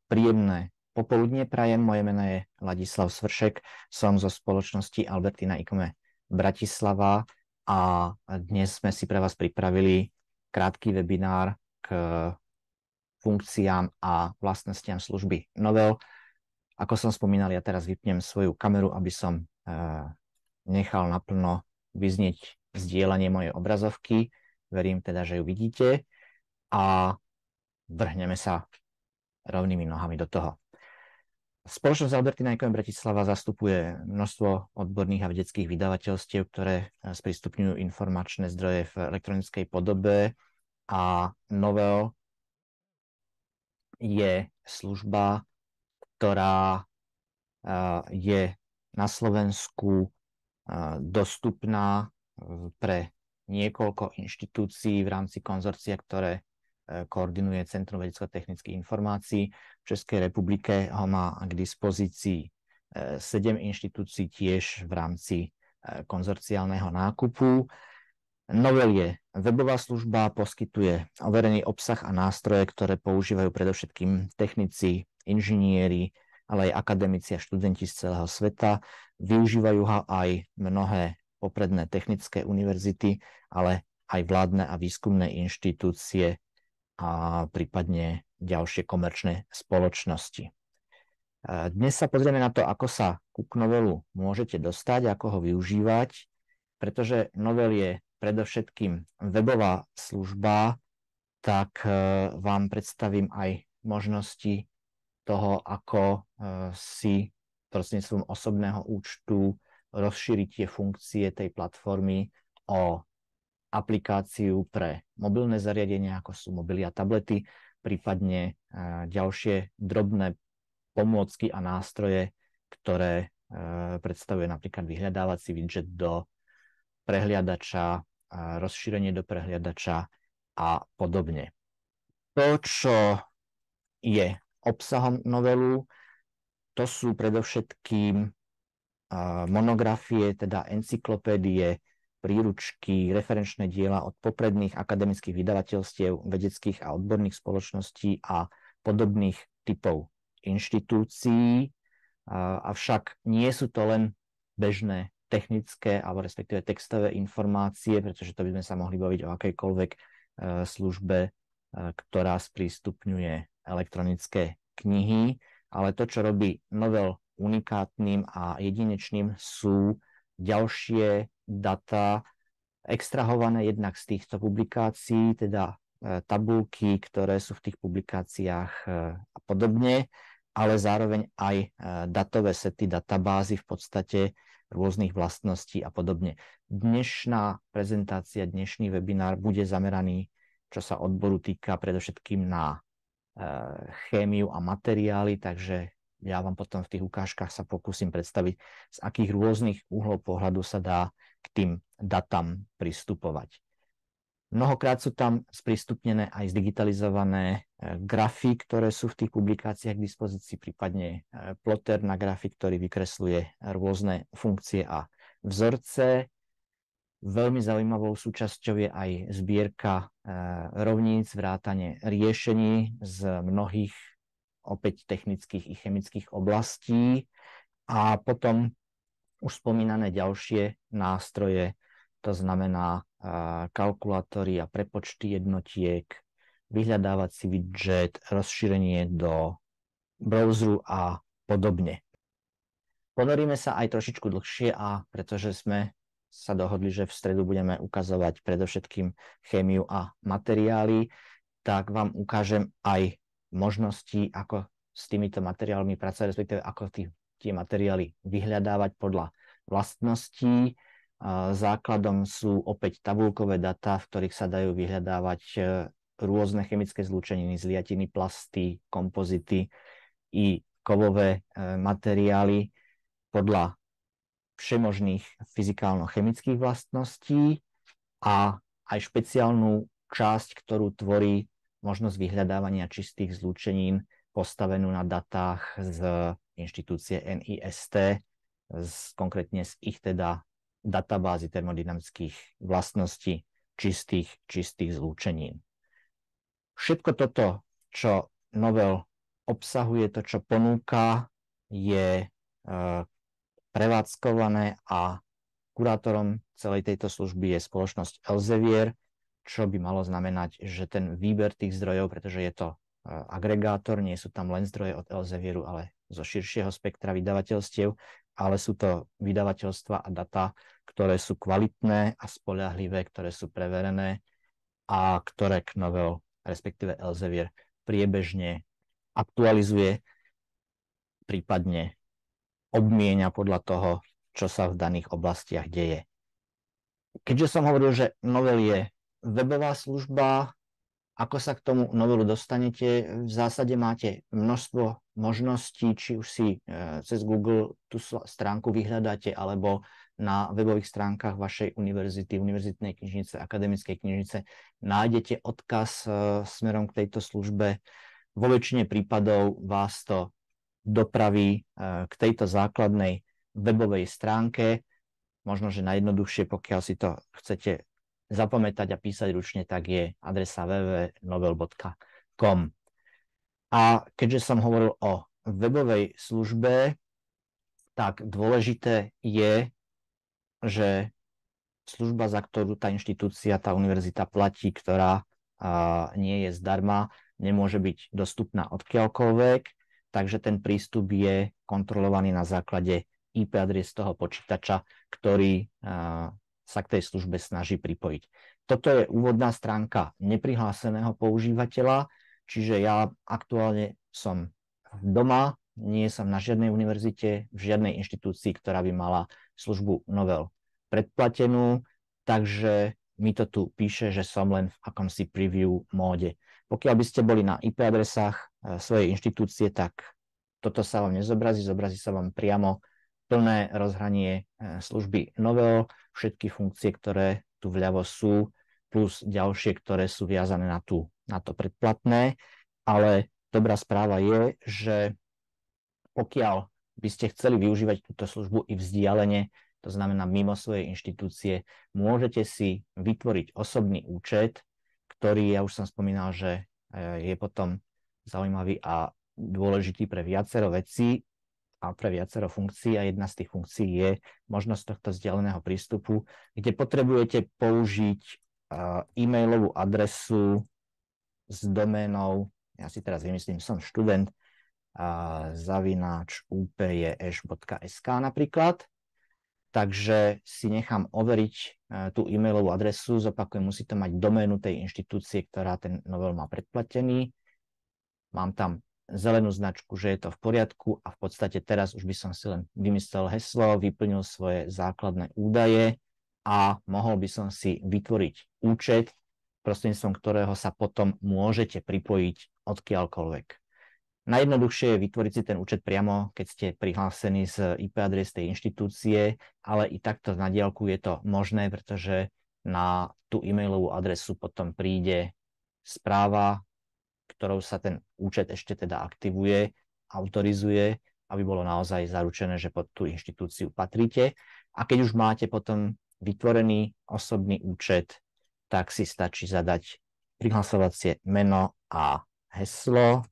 Príjemné popoludnie prajem, moje meno je Ladislav Svršek, som zo spoločnosti Albertina ICOME Bratislava a dnes sme si pre vás pripravili krátky webinár k funkciám a vlastnostiam služby Novell. Ako som spomínal, ja teraz vypnem svoju kameru, aby som nechal naplno vyznieť zdieľanie mojej obrazovky. Verím teda, že ju vidíte a vrhneme sa rovnými nohami do toho. Spoločnosť Albertina ICOME Bratislava zastupuje množstvo odborných a vedeckých vydavateľstiev, ktoré sprístupňujú informačné zdroje v elektronickej podobe a Novell je služba, ktorá je na Slovensku dostupná pre niekoľko inštitúcií v rámci konzorcia, ktoré koordinuje Centrum vedecko-technických informácií. V Českej republike ho má k dispozícii 7 inštitúcií tiež v rámci konzorciálneho nákupu. Novell je webová služba, poskytuje overený obsah a nástroje, ktoré používajú predovšetkým technici, inžinieri, ale aj akademici a študenti z celého sveta. Využívajú ho aj mnohé popredné technické univerzity, ale aj vládne a výskumné inštitúcie a prípadne ďalšie komerčné spoločnosti. Dnes sa pozrieme na to, ako sa ku Novellu môžete dostať, ako ho využívať, pretože Novell je predovšetkým webová služba, tak vám predstavím aj možnosti toho, ako si prostredníctvom osobného účtu rozšíriť tie funkcie tej platformy o aplikáciu pre mobilné zariadenia, ako sú mobily a tablety, prípadne ďalšie drobné pomôcky a nástroje, ktoré predstavuje napríklad vyhľadávací widget do prehliadača, rozšírenie do prehliadača a podobne. To, čo je obsahom Novellu, to sú predovšetkým monografie, teda encyklopédie, príručky, referenčné diela od popredných akademických vydavateľstiev, vedeckých a odborných spoločností a podobných typov inštitúcií. Avšak nie sú to len bežné technické alebo respektíve textové informácie, pretože to by sme sa mohli baviť o akejkoľvek službe, ktorá sprístupňuje elektronické knihy, ale to, čo robí Novell unikátnym a jedinečným, sú ďalšie data extrahované jednak z týchto publikácií, teda tabulky, ktoré sú v tých publikáciách a podobne, ale zároveň aj datové sety, databázy v podstate rôznych vlastností a podobne. Dnešná prezentácia, dnešný webinár bude zameraný, čo sa odboru týka, predovšetkým na chémiu a materiály, takže ja vám potom v tých ukážkach sa pokúsim predstaviť, z akých rôznych uhlov pohľadu sa dá k tým datám pristupovať. Mnohokrát sú tam sprístupnené aj zdigitalizované grafy, ktoré sú v tých publikáciách k dispozícii, prípadne ploter na grafy, ktorý vykresluje rôzne funkcie a vzorce. Veľmi zaujímavou súčasťou je aj zbierka rovníc, vrátane riešení z mnohých opäť technických i chemických oblastí a potom už spomínané ďalšie nástroje, to znamená kalkulátory a prepočty jednotiek, vyhľadávací widget, rozšírenie do browseru a podobne. Ponoríme sa aj trošičku dlhšie, a pretože sme sa dohodli, že v stredu budeme ukazovať predovšetkým chémiu a materiály, tak vám ukážem aj možnosti, ako s týmito materiálmi pracovať, respektíve ako tie materiály vyhľadávať podľa vlastností. Základom sú opäť tabuľkové data, v ktorých sa dajú vyhľadávať rôzne chemické zlúčeniny, zliatiny, plasty, kompozity i kovové materiály podľa všemožných fyzikálno-chemických vlastností a aj špeciálnu časť, ktorú tvorí možnosť vyhľadávania čistých zlúčenín postavenú na datách z inštitúcie NIST, konkrétne z ich teda databázy termodynamických vlastností čistých zlúčenín. Všetko toto, čo Novell obsahuje to, čo ponúka, je prevádzkované a kurátorom celej tejto služby je spoločnosť Elsevier, čo by malo znamenať, že ten výber tých zdrojov, pretože je to agregátor, nie sú tam len zdroje od Elsevieru, ale zo širšieho spektra vydavateľstiev, ale sú to vydavateľstva a data, ktoré sú kvalitné a spoľahlivé, ktoré sú preverené a ktoré Knovel, respektíve Elsevier, priebežne aktualizuje, prípadne obmienia podľa toho, čo sa v daných oblastiach deje. Keďže som hovoril, že Novel je webová služba, ako sa k tomu Novelu dostanete? V zásade máte množstvo možností, či už si cez Google tú stránku vyhľadáte, alebo na webových stránkach vašej univerzity, univerzitnej knižnice, akademickej knižnice nájdete odkaz smerom k tejto službe. Vo väčšine prípadov vás to dopraví k tejto základnej webovej stránke. Možno, že najjednoduchšie, pokiaľ si to chcete zapamätať a písať ručne, tak je adresa www.novel.com. A keďže som hovoril o webovej službe, tak dôležité je, že služba, za ktorú tá inštitúcia, tá univerzita platí, ktorá nie je zdarma, nemôže byť dostupná odkiaľkoľvek, takže ten prístup je kontrolovaný na základe IP adres toho počítača, ktorý sa k tej službe snaží pripojiť. Toto je úvodná stránka neprihláseného používateľa, čiže ja aktuálne som doma, nie som na žiadnej univerzite, v žiadnej inštitúcii, ktorá by mala službu Novel predplatenú, takže mi to tu píše, že som len v akomsi preview móde. Pokiaľ by ste boli na IP adresách svojej inštitúcie, tak toto sa vám nezobrazí, zobrazí sa vám priamo plné rozhranie služby Novel, všetky funkcie, ktoré tu vľavo sú, plus ďalšie, ktoré sú viazané na to predplatné. Ale dobrá správa je, že pokiaľ by ste chceli využívať túto službu i vzdialene, to znamená mimo svojej inštitúcie, môžete si vytvoriť osobný účet, ktorý, ja už som spomínal, že je potom zaujímavý a dôležitý pre viacero vecí a pre viacero funkcií, a jedna z tých funkcií je možnosť tohto vzdialeného prístupu, kde potrebujete použiť e-mailovú adresu s doménou, ja si teraz vymyslím, som študent, @upješ.sk napríklad. Takže si nechám overiť tú e-mailovú adresu, zopakujem, musí to mať doménu tej inštitúcie, ktorá ten Novel má predplatený. Mám tam zelenú značku, že je to v poriadku, a v podstate teraz už by som si len vymyslel heslo, vyplnil svoje základné údaje a mohol by som si vytvoriť účet, prostredníctvom ktorého sa potom môžete pripojiť odkiaľkoľvek. Najjednoduchšie je vytvoriť si ten účet priamo, keď ste prihlásení z IP adres tej inštitúcie, ale i takto na diaľku je to možné, pretože na tú e-mailovú adresu potom príde správa, ktorou sa ten účet ešte teda aktivuje, autorizuje, aby bolo naozaj zaručené, že pod tú inštitúciu patríte. A keď už máte potom vytvorený osobný účet, tak si stačí zadať prihlasovacie meno a heslo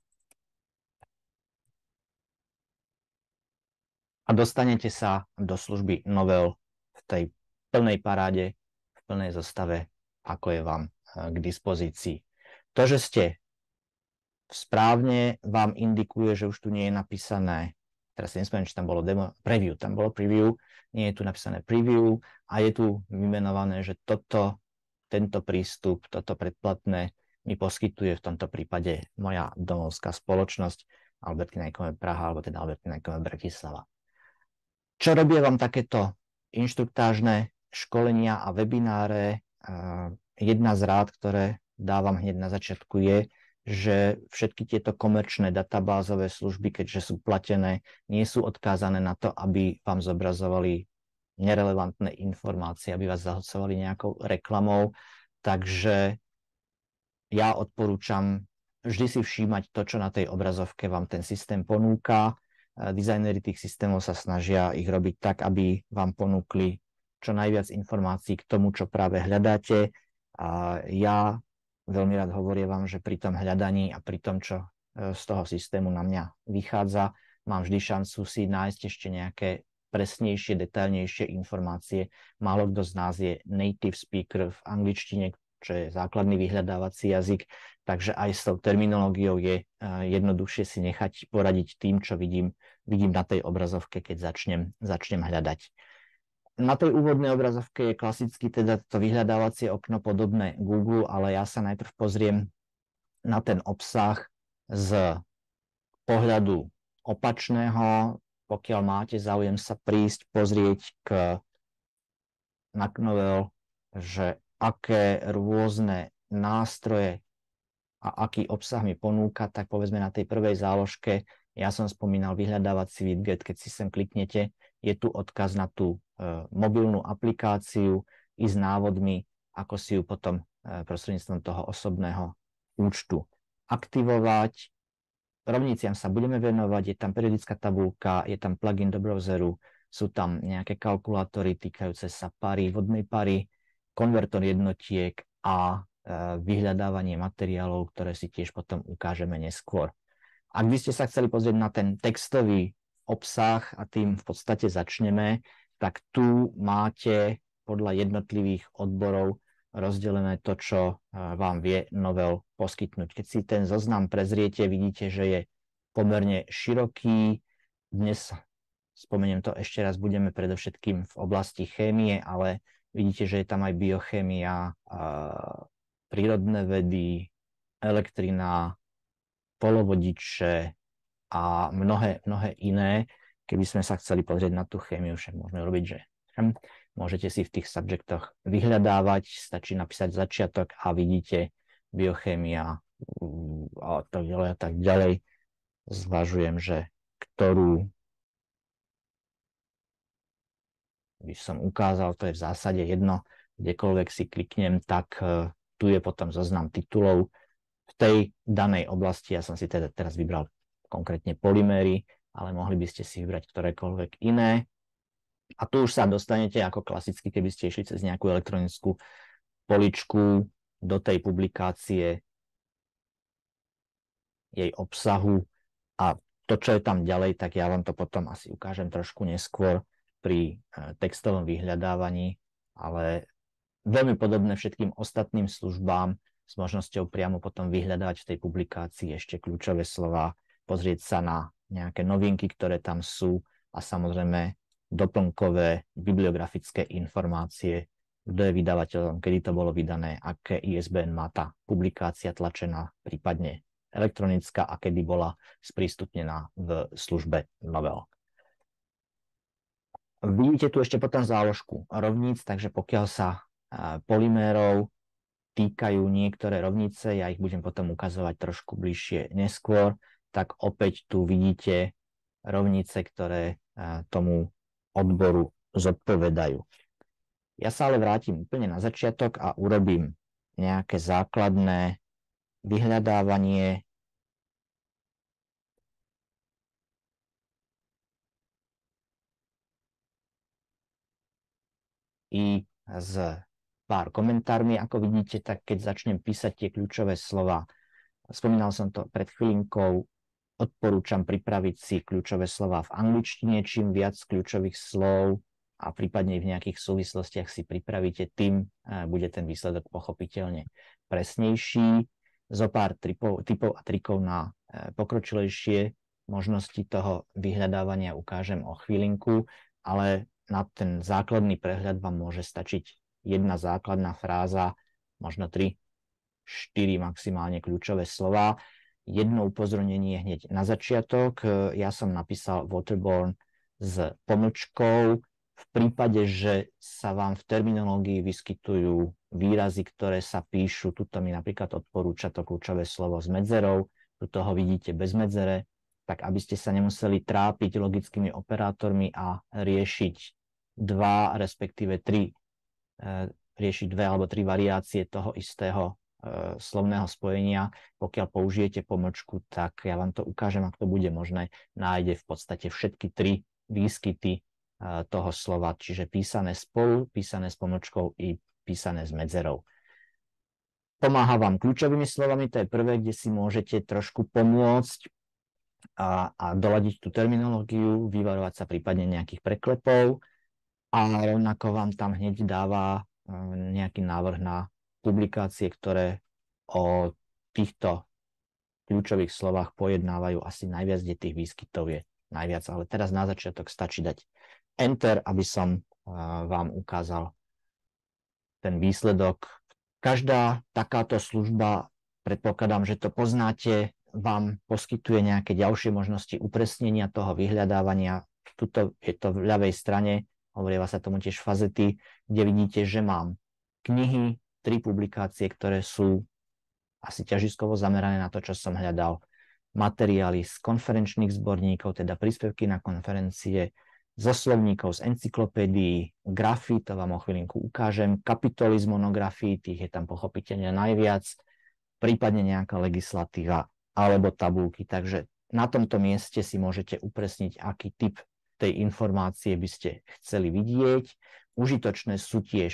a dostanete sa do služby Novel v tej plnej paráde, v plnej zostave, ako je vám k dispozícii. To, že ste správne, vám indikuje, že už tu nie je napísané, teraz si nespomínam, či tam bolo preview, tam bolo preview, nie je tu napísané preview a je tu vymenované, že tento prístup, toto predplatné mi poskytuje v tomto prípade moja domovská spoločnosť Albertina IKM Praha, alebo teda Albertina IKM Bratislava. Čo robia vám takéto inštruktážne školenia a webináre? Jedna z rád, ktoré dávam hneď na začiatku, je, že všetky tieto komerčné databázové služby, keďže sú platené, nie sú odkázané na to, aby vám zobrazovali nerelevantné informácie, aby vás zahlcovali nejakou reklamou. Takže ja odporúčam vždy si všímať to, čo na tej obrazovke vám ten systém ponúka. Dizajneri tých systémov sa snažia ich robiť tak, aby vám ponúkli čo najviac informácií k tomu, čo práve hľadáte. A ja veľmi rád hovorím vám, že pri tom hľadaní a pri tom, čo z toho systému na mňa vychádza. Mám vždy šancu si nájsť ešte nejaké presnejšie, detailnejšie informácie. Málo kto z nás je native speaker v angličtine, čo je základný vyhľadávací jazyk, takže aj s tou terminológiou je jednoduchšie si nechať poradiť tým, čo vidím na tej obrazovke, keď začnem hľadať. Na tej úvodnej obrazovke je klasicky teda to vyhľadávacie okno podobné Google, ale ja sa najprv pozriem na ten obsah z pohľadu opačného. Pokiaľ máte záujem sa prísť pozrieť na Knovel, že aké rôzne nástroje a aký obsah mi ponúka, tak povedzme na tej prvej záložke, ja som spomínal vyhľadávací widget, keď si sem kliknete, je tu odkaz na tú mobilnú aplikáciu i s návodmi, ako si ju potom prostredníctvom toho osobného účtu aktivovať. Rovniciam sa budeme venovať, je tam periodická tabuľka, je tam plugin do browseru, sú tam nejaké kalkulátory týkajúce sa pary, vodnej pary, konvertor jednotiek a vyhľadávanie materiálov, ktoré si tiež potom ukážeme neskôr. Ak by ste sa chceli pozrieť na ten textový obsah a tým v podstate začneme, tak tu máte podľa jednotlivých odborov rozdelené to, čo vám vie Novell poskytnúť. Keď si ten zoznam prezriete, vidíte, že je pomerne široký. Dnes, spomeniem to ešte raz, budeme predovšetkým v oblasti chémie, ale vidíte, že je tam aj biochémia, prírodné vedy, elektrina, polovodiče a mnohé iné. Keby sme sa chceli pozrieť na tú chémiu, však môžeme robiť, že môžete si v tých subjektoch vyhľadávať, stačí napísať začiatok a vidíte biochémia a tak ďalej. Zvažujem, že ktorú by som ukázal, to je v zásade jedno, kdekoľvek si kliknem, tak tu je potom zoznam titulov. V tej danej oblasti, ja som si teda teraz vybral konkrétne polyméry, ale mohli by ste si vybrať ktorékoľvek iné. A tu už sa dostanete ako klasicky, keby ste išli cez nejakú elektronickú poličku do tej publikácie, jej obsahu a to, čo je tam ďalej, tak ja vám to potom asi ukážem trošku neskôr pri textovom vyhľadávaní, ale veľmi podobné všetkým ostatným službám s možnosťou priamo potom vyhľadávať v tej publikácii ešte kľúčové slova, pozrieť sa na nejaké novinky, ktoré tam sú a samozrejme doplnkové bibliografické informácie, kto je vydavateľom, kedy to bolo vydané, aké ISBN má tá publikácia tlačená, prípadne elektronická a kedy bola sprístupnená v službe Novell. Vidíte tu ešte potom záložku rovníc, takže pokiaľ sa polymérov týkajú niektoré rovnice, ja ich budem potom ukazovať trošku bližšie neskôr, tak opäť tu vidíte rovnice, ktoré tomu odboru zodpovedajú. Ja sa ale vrátim úplne na začiatok a urobím nejaké základné vyhľadávanie. I s pár komentármi, ako vidíte, tak keď začnem písať tie kľúčové slova, spomínal som to pred chvíľinkou, odporúčam pripraviť si kľúčové slova v angličtine, čím viac kľúčových slov a prípadne v nejakých súvislostiach si pripravíte, tým bude ten výsledok pochopiteľne presnejší. Zo pár typov a trikov na pokročilejšie možnosti toho vyhľadávania ukážem o chvíľinku, ale na ten základný prehľad vám môže stačiť jedna základná fráza, možno 3, 4 maximálne kľúčové slova. Jedno upozornenie hneď na začiatok. Ja som napísal Waterborne s pomlčkou. V prípade, že sa vám v terminológii vyskytujú výrazy, ktoré sa píšu, tuto mi napríklad odporúča to kľúčové slovo s medzerou, tuto ho vidíte bez medzere, tak aby ste sa nemuseli trápiť logickými operátormi a riešiť dve alebo tri variácie toho istého slovného spojenia. Pokiaľ použijete pomlčku, tak ja vám to ukážem, ak to bude možné. Nájde v podstate všetky tri výskyty toho slova, čiže písané spolu, písané s pomlčkou i písané s medzerou. Pomáha vám kľúčovými slovami, to je prvé, kde si môžete trošku pomôcť a doladiť tú terminológiu, vyvarovať sa prípadne nejakých preklepov a rovnako vám tam hneď dáva nejaký návrh na publikácie, ktoré o týchto kľúčových slovách pojednávajú asi najviac, kde tých výskytov je najviac. Ale teraz na začiatok stačí dať Enter, aby som vám ukázal ten výsledok. Každá takáto služba, predpokladám, že to poznáte, vám poskytuje nejaké ďalšie možnosti upresnenia toho vyhľadávania. Tuto je to v ľavej strane, hovoríva sa tomu tiež fazety, kde vidíte, že mám knihy, 3 publikácie, ktoré sú asi ťažiskovo zamerané na to, čo som hľadal. Materiály z konferenčných zborníkov, teda príspevky na konferencie, zo slovníkov, z encyklopédií, grafy, to vám o chvíľinku ukážem, kapitoly z monografií, tých je tam pochopiteľne najviac, prípadne nejaká legislatíva alebo tabulky. Takže na tomto mieste si môžete upresniť, aký typ tej informácie by ste chceli vidieť. Užitočné sú tiež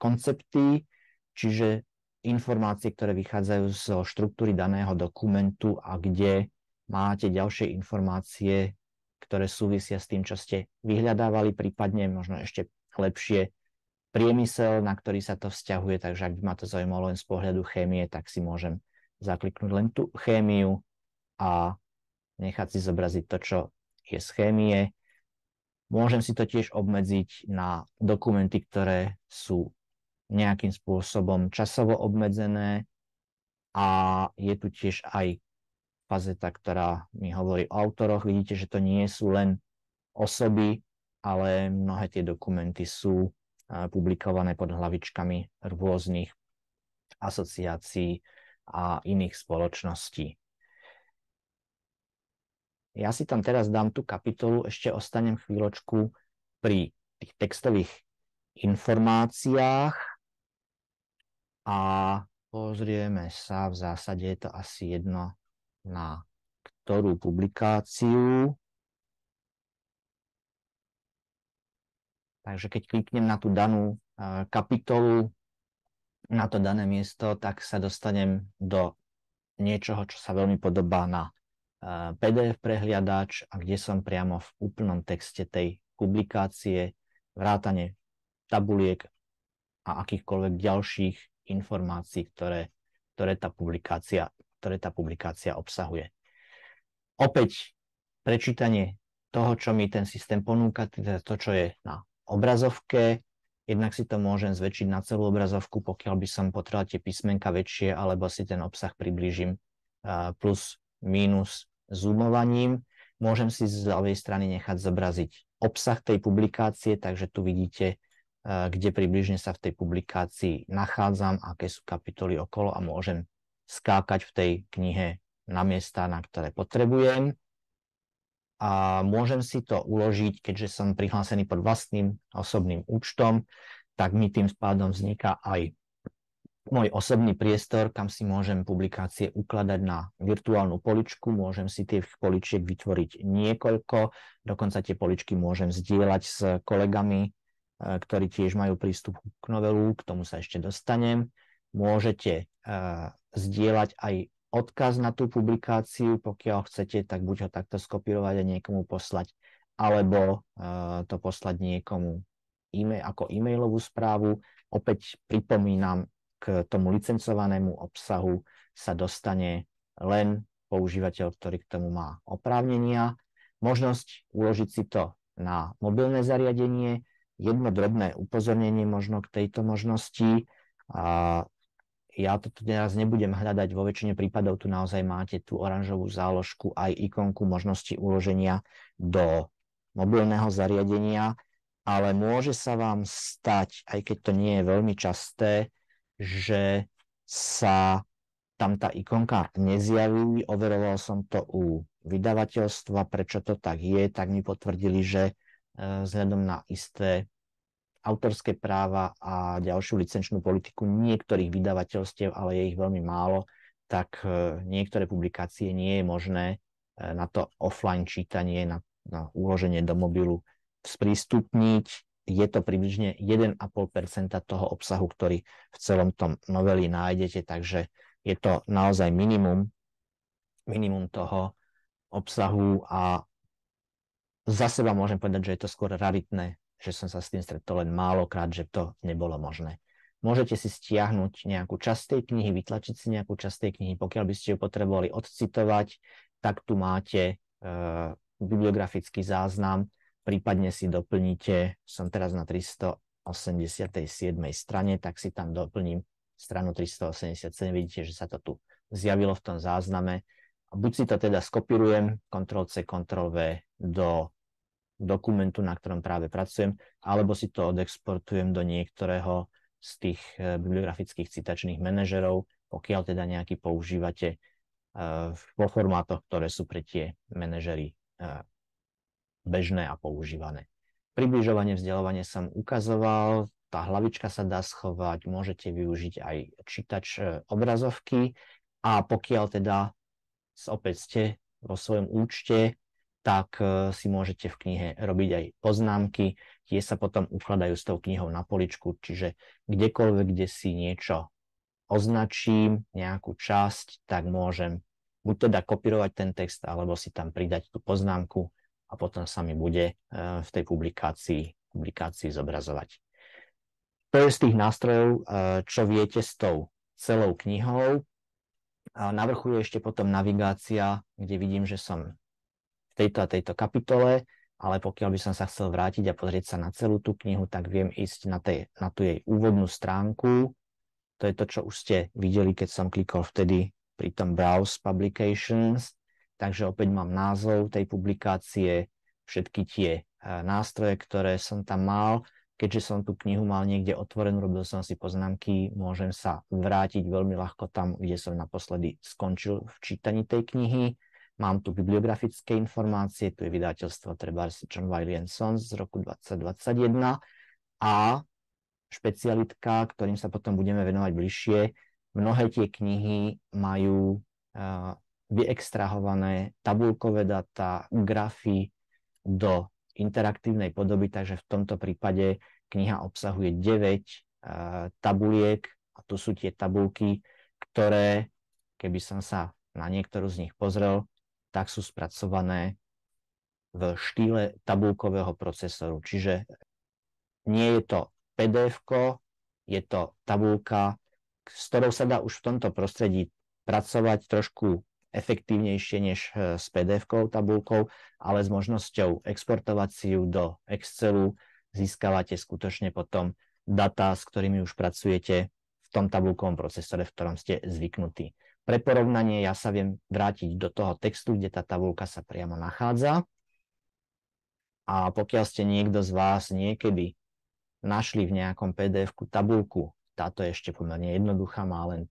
koncepty, čiže informácie, ktoré vychádzajú zo štruktúry daného dokumentu a kde máte ďalšie informácie, ktoré súvisia s tým, čo ste vyhľadávali, prípadne možno ešte lepšie priemysel, na ktorý sa to vzťahuje, takže ak by ma to zaujímalo len z pohľadu chémie, tak si môžem zakliknúť len tú chémiu a nechať si zobraziť to, čo je z chémie. Môžem si to tiež obmedziť na dokumenty, ktoré sú nejakým spôsobom časovo obmedzené a je tu tiež aj fazeta, ktorá mi hovorí o autoroch. Vidíte, že to nie sú len osoby, ale mnohé tie dokumenty sú publikované pod hlavičkami rôznych asociácií a iných spoločností. Ja si tam teraz dám tú kapitolu, ešte ostanem chvíľočku pri tých textových informáciách a pozrieme sa, v zásade je to asi jedno, na ktorú publikáciu. Takže keď kliknem na tú danú kapitolu, na to dané miesto, tak sa dostanem do niečoho, čo sa veľmi podobá na PDF prehliadač a kde som priamo v úplnom texte tej publikácie, vrátane tabuliek a akýchkoľvek ďalších informácií, ktoré tá publikácia obsahuje. Opäť prečítanie toho, čo mi ten systém ponúka, teda to, čo je na obrazovke. Jednak si to môžem zväčšiť na celú obrazovku, pokiaľ by som potreboval tie písmenka väčšie, alebo si ten obsah priblížim plus, mínus zoomovaním. Môžem si z ľavej strany nechať zobraziť obsah tej publikácie, takže tu vidíte, kde približne sa v tej publikácii nachádzam, aké sú kapitoly okolo a môžem skákať v tej knihe na miesta, na ktoré potrebujem. A môžem si to uložiť, keďže som prihlásený pod vlastným osobným účtom, tak mi tým pádom vzniká aj môj osobný priestor, kam si môžem publikácie ukladať na virtuálnu poličku, môžem si tých poličiek vytvoriť niekoľko, dokonca tie poličky môžem zdieľať s kolegami, ktorí tiež majú prístup k novelu, k tomu sa ešte dostanem. Môžete zdieľať aj odkaz na tú publikáciu, pokiaľ chcete, tak buď ho takto skopírovať a niekomu poslať, alebo to poslať niekomu ako e-mailovú správu. Opäť pripomínam, k tomu licencovanému obsahu sa dostane len používateľ, ktorý k tomu má oprávnenia. Možnosť uložiť si to na mobilné zariadenie. Jedno drobné upozornenie možno k tejto možnosti. Ja to teraz nebudem hľadať, vo väčšine prípadov tu naozaj máte tú oranžovú záložku aj ikonku možnosti uloženia do mobilného zariadenia, ale môže sa vám stať, aj keď to nie je veľmi časté, že sa tam tá ikonka nezjaví. Overoval som to u vydavateľstva, prečo to tak je, tak mi potvrdili, že vzhľadom na isté autorské práva a ďalšiu licenčnú politiku niektorých vydavateľstiev, ale je ich veľmi málo, tak niektoré publikácie nie je možné na to offline čítanie, na uloženie do mobilu sprístupniť. je to približne 1,5% toho obsahu, ktorý v celom tom noveli nájdete, takže je to naozaj minimum toho obsahu a za seba môžem povedať, že je to skôr raritné, že som sa s tým stretol len málokrát, že to nebolo možné. Môžete si stiahnuť nejakú časť tej knihy, vytlačiť si nejakú časť tej knihy, pokiaľ by ste ju potrebovali odcitovať, tak tu máte bibliografický záznam, prípadne si doplníte, som teraz na 387. strane, tak si tam doplním stranu 387, vidíte, že sa to tu zjavilo v tom zázname. Buď si to teda skopírujem, Ctrl-C, Ctrl-V do dokumentu, na ktorom práve pracujem, alebo si to odexportujem do niektorého z tých bibliografických citačných manažerov, pokiaľ teda nejaký používate vo formátoch, ktoré sú pre tie manažery bežné a používané. Približovanie, vzdialovanie som ukazoval, tá hlavička sa dá schovať, môžete využiť aj čítač obrazovky a pokiaľ teda opäť ste vo svojom účte, tak si môžete v knihe robiť aj poznámky, tie sa potom ukladajú s tou knihou na poličku, čiže kdekoľvek, kde si niečo označím, nejakú časť, tak môžem buď teda kopírovať ten text, alebo si tam pridať tú poznámku a potom sa mi bude v tej publikácii zobrazovať. To je z tých nástrojov, čo viete s tou celou knihou. Na vrchu je ešte potom navigácia, kde vidím, že som v tejto a tejto kapitole, ale pokiaľ by som sa chcel vrátiť a pozrieť sa na celú tú knihu, tak viem ísť na tú jej úvodnú stránku. To je to, čo už ste videli, keď som klikol vtedy pri tom Browse Publications. Takže opäť mám názov tej publikácie, všetky tie nástroje, ktoré som tam mal. Keďže som tú knihu mal niekde otvorenú, robil som si poznámky, môžem sa vrátiť veľmi ľahko tam, kde som naposledy skončil v čítaní tej knihy. Mám tu bibliografické informácie, tu je vydateľstvo trebárs John Wiley & Sons z roku 2021 a špecialitka, ktorým sa potom budeme venovať bližšie. Mnohé tie knihy majú vyextrahované tabuľkové dáta, grafy do interaktívnej podoby, takže v tomto prípade kniha obsahuje 9 tabuliek a tu sú tie tabuľky, ktoré, keby som sa na niektorú z nich pozrel, tak sú spracované v štýle tabuľkového procesoru. Čiže nie je to PDF-ko, je to tabuľka, s ktorou sa dá už v tomto prostredí pracovať trošku efektívnejšie než s PDF-kou tabuľkou, ale s možnosťou exportovať si ju do Excelu získavate skutočne potom data, s ktorými už pracujete v tom tabuľkovom procesore, v ktorom ste zvyknutí. Pre porovnanie ja sa viem vrátiť do toho textu, kde tá tabuľka sa priamo nachádza. A pokiaľ ste niekto z vás niekedy našli v nejakom PDF-ku tabuľku, táto je ešte pomerne jednoduchá, má len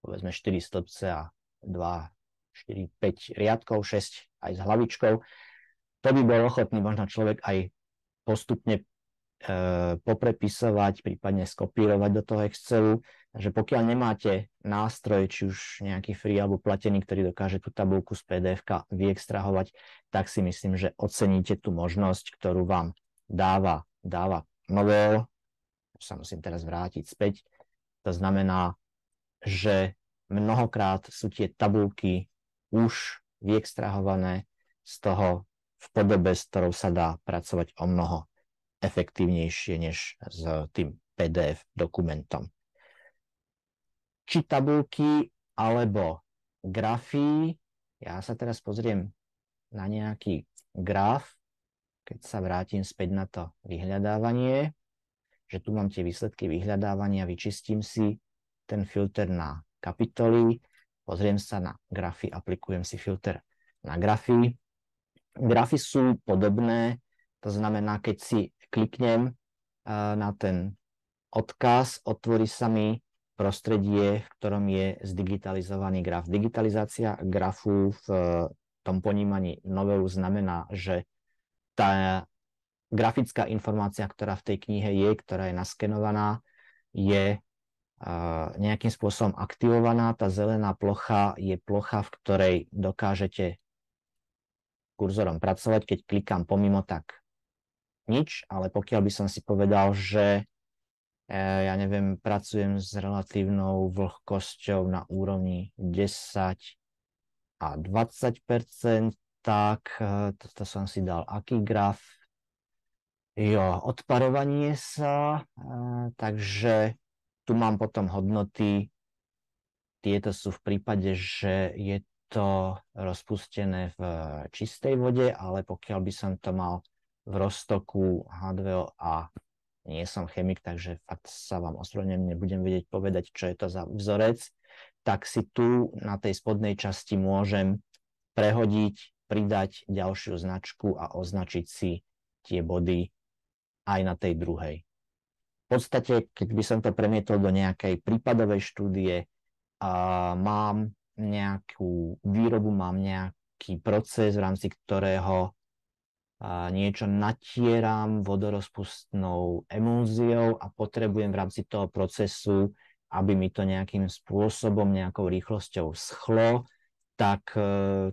povedzme 4 stĺpce a 2, 4, 5 riadkov, 6 aj s hlavičkou, to by bol ochotný možno človek aj postupne poprepisovať, prípadne skopírovať do toho Excelu. Takže pokiaľ nemáte nástroj, či už nejaký free alebo platený, ktorý dokáže tú tabuľku z PDF-ka vyextrahovať, tak si myslím, že oceníte tú možnosť, ktorú vám dáva Novell. Sa musím teraz vrátiť späť. To znamená, že mnohokrát sú tie tabuľky už vyextrahované z toho v podobe, s ktorou sa dá pracovať o mnoho efektívnejšie než s tým PDF dokumentom. Či tabuľky alebo grafy, ja sa teraz pozriem na nejaký graf, keď sa vrátim späť na to vyhľadávanie, že tu mám tie výsledky vyhľadávania, vyčistím si ten filter na kapitoly, pozriem sa na grafy, aplikujem si filter na grafy. Grafy sú podobné, to znamená, keď si kliknem na ten odkaz, otvorí sa mi prostredie, v ktorom je zdigitalizovaný graf. Digitalizácia grafu v tom ponímaní Novellu znamená, že tá grafická informácia, ktorá v tej knihe je, ktorá je naskenovaná, je nejakým spôsobom aktivovaná. Tá zelená plocha je plocha, v ktorej dokážete kurzorom pracovať. Keď klikám pomimo, tak nič, ale pokiaľ by som si povedal, že ja neviem, pracujem s relatívnou vlhkosťou na úrovni 10 a 20%, tak toto som si dal aký graf? Jo, odparovanie sa, takže tu mám potom hodnoty, tieto sú v prípade, že je to rozpustené v čistej vode, ale pokiaľ by som to mal v roztoku H2O a nie som chemik, takže fakt sa vám ospravedlňujem, nebudem vedieť povedať, čo je to za vzorec, tak si tu na tej spodnej časti môžem prehodiť, pridať ďalšiu značku a označiť si tie body aj na tej druhej. V podstate, keď by som to premietol do nejakej prípadovej štúdie, mám nejakú výrobu, mám nejaký proces, v rámci ktorého niečo natieram vodorozpustnou emulziou a potrebujem v rámci toho procesu, aby mi to nejakým spôsobom, nejakou rýchlosťou schlo, tak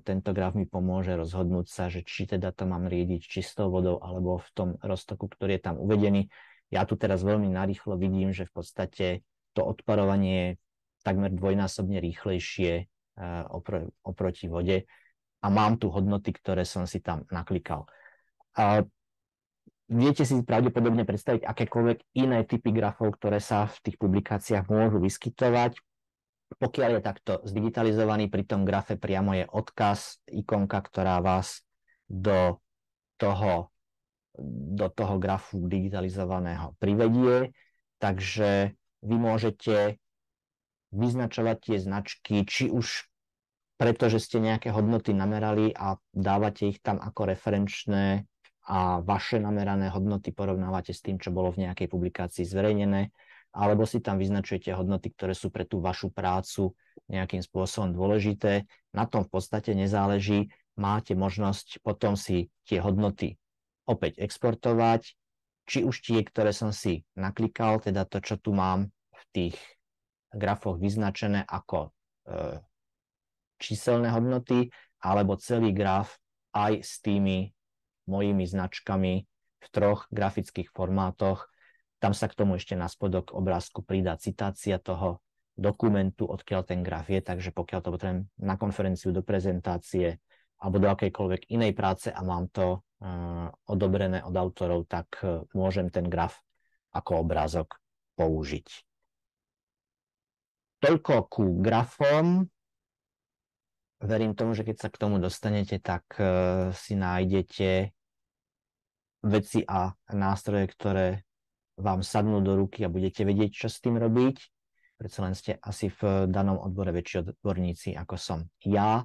tento graf mi pomôže rozhodnúť sa, že či teda to mám riediť čistou vodou alebo v tom roztoku, ktorý je tam uvedený. Ja tu teraz veľmi narýchlo vidím, že v podstate to odparovanie je takmer dvojnásobne rýchlejšie oproti vode a mám tu hodnoty, ktoré som si tam naklikal. Viete si pravdepodobne predstaviť akékoľvek iné typy grafov, ktoré sa v tých publikáciách môžu vyskytovať. Pokiaľ je takto zdigitalizovaný, pri tom grafe priamo je odkaz, ikonka, ktorá vás do toho grafu digitalizovaného privedie. Takže vy môžete vyznačovať tie značky, či už preto, že ste nejaké hodnoty namerali a dávate ich tam ako referenčné a vaše namerané hodnoty porovnávate s tým, čo bolo v nejakej publikácii zverejnené, alebo si tam vyznačujete hodnoty, ktoré sú pre tú vašu prácu nejakým spôsobom dôležité. Na tom v podstate nezáleží. Máte možnosť potom si tie hodnoty opäť exportovať, či už tie, ktoré som si naklikal, teda to, čo tu mám v tých grafoch vyznačené ako číselné hodnoty, alebo celý graf aj s tými mojimi značkami v 3 grafických formátoch. Tam sa k tomu ešte na spodok obrázku pridá citácia toho dokumentu, odkiaľ ten graf je, takže pokiaľ to potrebujem na konferenciu, do prezentácie alebo do akejkoľvek inej práce a mám to odobrené od autorov, tak môžem ten graf ako obrázok použiť. Toľko ku grafom. Verím tomu, že keď sa k tomu dostanete, tak si nájdete veci a nástroje, ktoré vám sadnú do ruky a budete vedieť, čo s tým robiť. Predsa len ste asi v danom odbore väčší odborníci, ako som ja.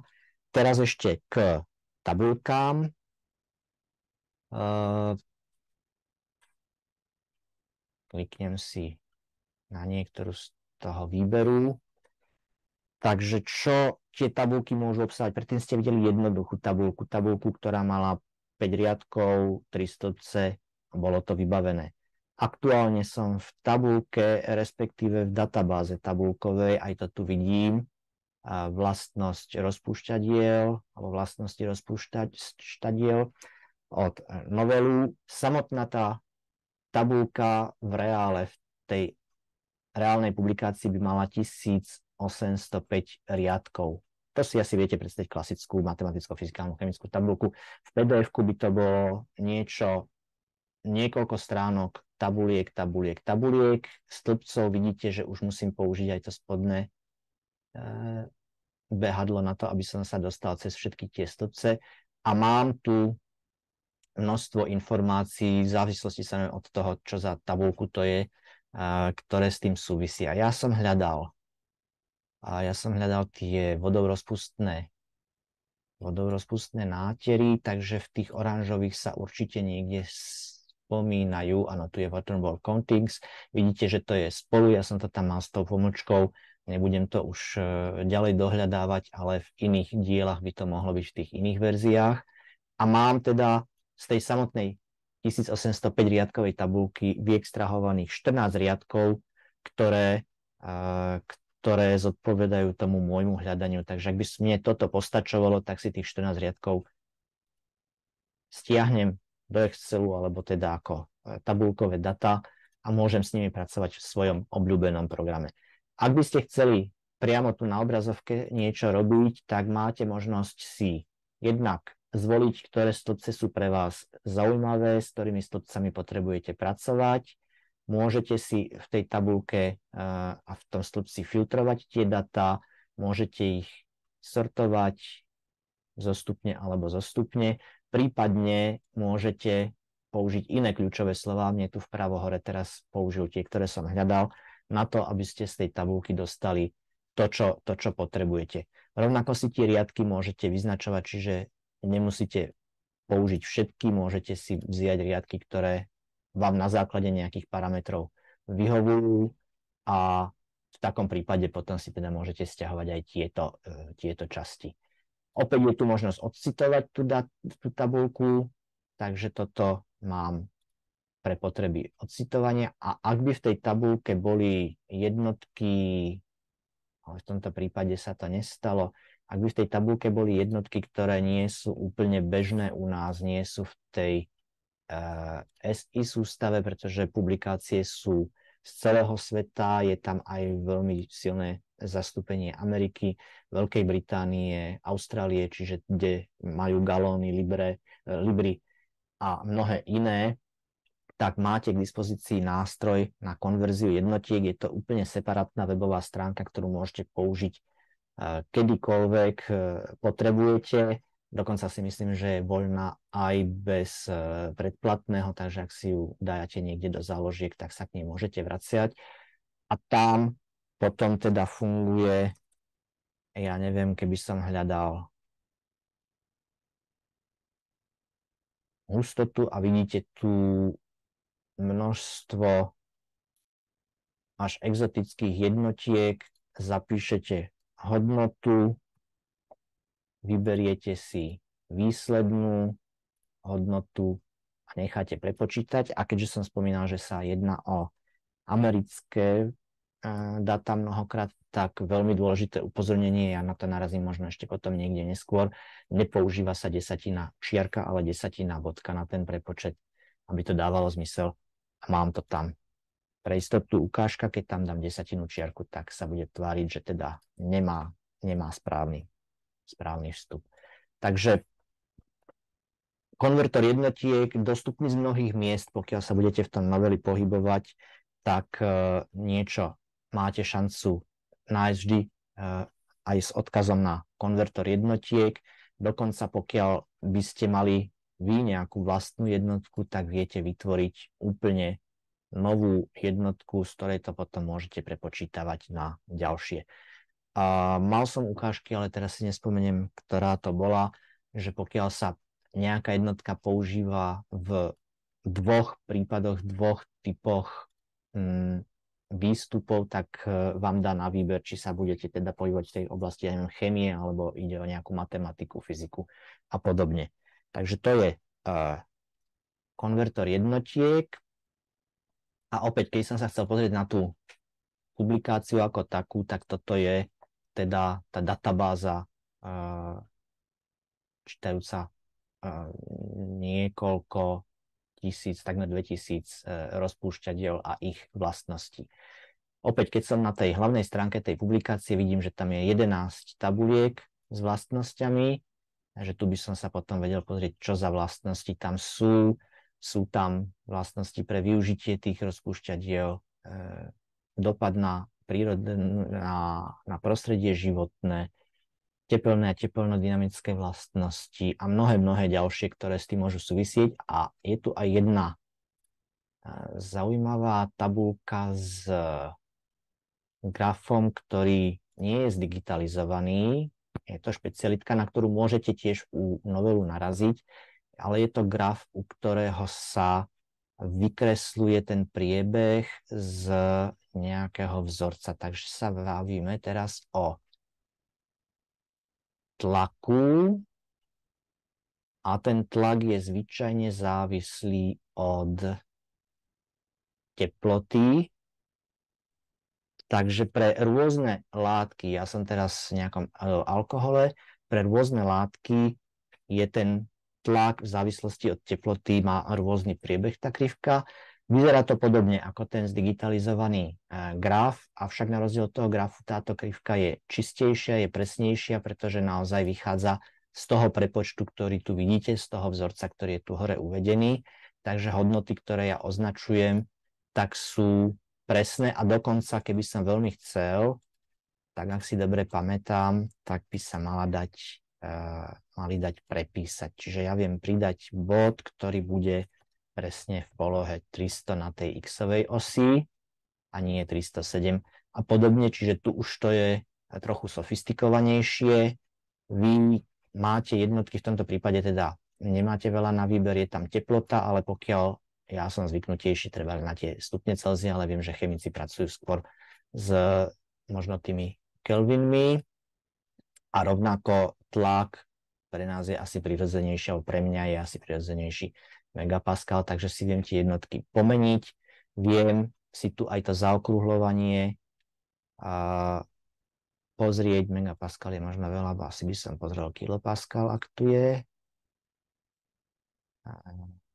Teraz ešte k tabuľkám. Kliknem si na niektorú z toho výberu. Takže čo tie tabuľky môžu obsahovať? Predtým ste videli jednoduchú tabuľku, ktorá mala 5 riadkov, 3 stĺpce a bolo to vybavené. Aktuálne som v tabuľke, respektíve v databáze tabuľkovej, aj to tu vidím, vlastnosť rozpúšťadiel alebo vlastnosti rozpúšťadiel od Novelu. Samotná tá tabuľka v reále, v tej reálnej publikácii by mala 1805 riadkov. To si asi viete predstaviť klasickú matematicko-fyzikálnu chemickú tabuľku. V PDF-ku by to bolo niekoľko stránok, tabuliek. Stĺpcov vidíte, že už musím použiť aj to spodné behadlo na to, aby som sa dostal cez všetky tie stĺpce. A mám tu množstvo informácií v závislosti sa od toho, čo za tabuľku to je, ktoré s tým súvisia. Ja som hľadal tie vodorozpustné nátery, takže v tých oranžových sa určite niekde spomínajú. Áno, tu je waterborne coatings. Vidíte, že to je spolu. Ja som to tam mal s tou pomlčkou. Nebudem to už ďalej dohľadávať, ale v iných dielach by to mohlo byť v tých iných verziách. A mám teda z tej samotnej 1805 riadkovej tabuľky vyextrahovaných 14 riadkov, ktoré zodpovedajú tomu môjmu hľadaniu. Takže ak by mne toto postačovalo, tak si tých 14 riadkov stiahnem do Excelu alebo teda ako tabuľkové data a môžem s nimi pracovať v svojom obľúbenom programe. Ak by ste chceli priamo tu na obrazovke niečo robiť, tak máte možnosť si jednak zvoliť, ktoré stĺpce sú pre vás zaujímavé, s ktorými stĺpcami potrebujete pracovať. Môžete si v tej tabuľke a v tom stĺpci filtrovať tie data, môžete ich sortovať zostupne alebo zostupne, prípadne môžete použiť iné kľúčové slová. Mne tu vpravo hore teraz použil tie, ktoré som hľadal, na to, aby ste z tej tabuľky dostali to, čo potrebujete. Rovnako si tie riadky môžete vyznačovať, čiže nemusíte použiť všetky, môžete si vziať riadky, ktoré vám na základe nejakých parametrov vyhovujú a v takom prípade potom si teda môžete stiahovať aj tieto časti. Opäť je tu možnosť odcitovať tú tabuľku, takže toto mám pre potreby odcitovania. A ak by v tej tabuľke boli jednotky, ale v tomto prípade sa to nestalo, ak by v tej tabuľke boli jednotky, ktoré nie sú úplne bežné u nás, nie sú v tej SI sústave, pretože publikácie sú z celého sveta, je tam aj veľmi silné zastúpenie Ameriky, Veľkej Británie, Austrálie, čiže kde majú galóny, libry a mnohé iné, tak máte k dispozícii nástroj na konverziu jednotiek. Je to úplne separátna webová stránka, ktorú môžete použiť kedykoľvek potrebujete. Dokonca si myslím, že je voľná aj bez predplatného, takže ak si ju dáte niekde do záložiek, tak sa k nej môžete vraciať. A tam potom teda funguje, ja neviem, keby som hľadal hustotu a vidíte tu množstvo až exotických jednotiek, zapíšete hodnotu, vyberiete si výslednú hodnotu a necháte prepočítať. A keďže som spomínal, že sa jedná o americké dáta mnohokrát, tak veľmi dôležité upozornenie, ja na to narazím možno ešte potom niekde neskôr, nepoužíva sa desatina čiarka, ale desatina bodka na ten prepočet, aby to dávalo zmysel. A mám to tam. Pre istotu ukážka, keď tam dám desatinu čiarku, tak sa bude tváriť, že teda nemá správny vstup. Takže konvertor jednotiek dostupný z mnohých miest, pokiaľ sa budete v tom noveli pohybovať, tak niečo máte šancu nájsť vždy aj s odkazom na konvertor jednotiek. Dokonca pokiaľ by ste mali vy nejakú vlastnú jednotku, tak viete vytvoriť úplne novú jednotku, z ktorej to potom môžete prepočítavať na ďalšie. Mal som ukážky, ale teraz si nespomeniem, ktorá to bola, že pokiaľ sa nejaká jednotka používa v dvoch prípadoch, dvoch typoch výstupov, tak vám dá na výber, či sa budete teda pohybovať v tej oblasti chémie, alebo ide o nejakú matematiku, fyziku a podobne. Takže to je konvertor jednotiek. A opäť, keď som sa chcel pozrieť na tú publikáciu ako takú, tak toto je teda tá databáza čítajúca niekoľko tisíc, takmer 2000 rozpúšťadiel a ich vlastností. Opäť, keď som na tej hlavnej stránke tej publikácie, vidím, že tam je 11 tabuliek s vlastnosťami, že tu by som sa potom vedel pozrieť, čo za vlastnosti tam sú. Sú tam vlastnosti pre využitie tých rozpúšťadiel, dopad na prírodu, na prostredie životné, tepelné a teplno-dynamické vlastnosti a mnohé ďalšie, ktoré s tým môžu súvisieť. A je tu aj jedna zaujímavá tabuľka s grafom, ktorý nie je zdigitalizovaný. Je to špecialitka, na ktorú môžete tiež u novelu naraziť, ale je to graf, u ktorého sa vykresluje ten priebeh z nejakého vzorca. Takže sa bavíme teraz o tlaku a ten tlak je zvyčajne závislý od teploty. Takže pre rôzne látky, ja som teraz v nejakom alkohole, pre rôzne látky je ten tlak v závislosti od teploty má rôzny priebeh tá krivka. Vyzerá to podobne ako ten zdigitalizovaný graf, avšak na rozdiel od toho grafu táto krivka je čistejšia, je presnejšia, pretože naozaj vychádza z toho prepočtu, ktorý tu vidíte, z toho vzorca, ktorý je tu hore uvedený. Takže hodnoty, ktoré ja označujem, tak sú presné a dokonca, keby som veľmi chcel, tak ak si dobre pamätám, tak by sa mali dať prepísať. Čiže ja viem pridať bod, ktorý bude presne v polohe 300 na tej x-ovej osi a nie 307 a podobne. Čiže tu už to je trochu sofistikovanejšie. Vy máte jednotky, v tomto prípade teda nemáte veľa na výber, je tam teplota, ale pokiaľ ja som zvyknutejší treba na tie stupne Celzia, ale viem, že chemici pracujú skôr s možno tými kelvinmi a rovnako tlak pre nás je asi prirodzenejší, alebo pre mňa je asi prirodzenejší megapascal, takže si viem tie jednotky pomeniť, viem si tu aj to zaokrúhľovanie pozrieť, megapascal je možno veľa, bo asi by som pozrel kilopascal, ak tu je.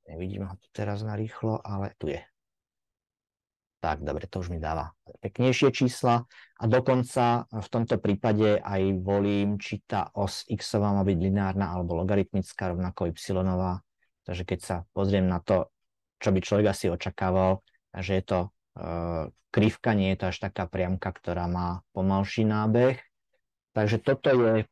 Nevidím ho tu teraz narýchlo, ale tu je. Tak, dobre, to už mi dáva peknejšie čísla a dokonca v tomto prípade aj volím, či tá os x-ová má byť lineárna alebo logaritmická, rovnako y-ová. Takže keď sa pozriem na to, čo by človek asi očakával, že je to krivka, nie je to až taká priamka, ktorá má pomalší nábeh. Takže toto je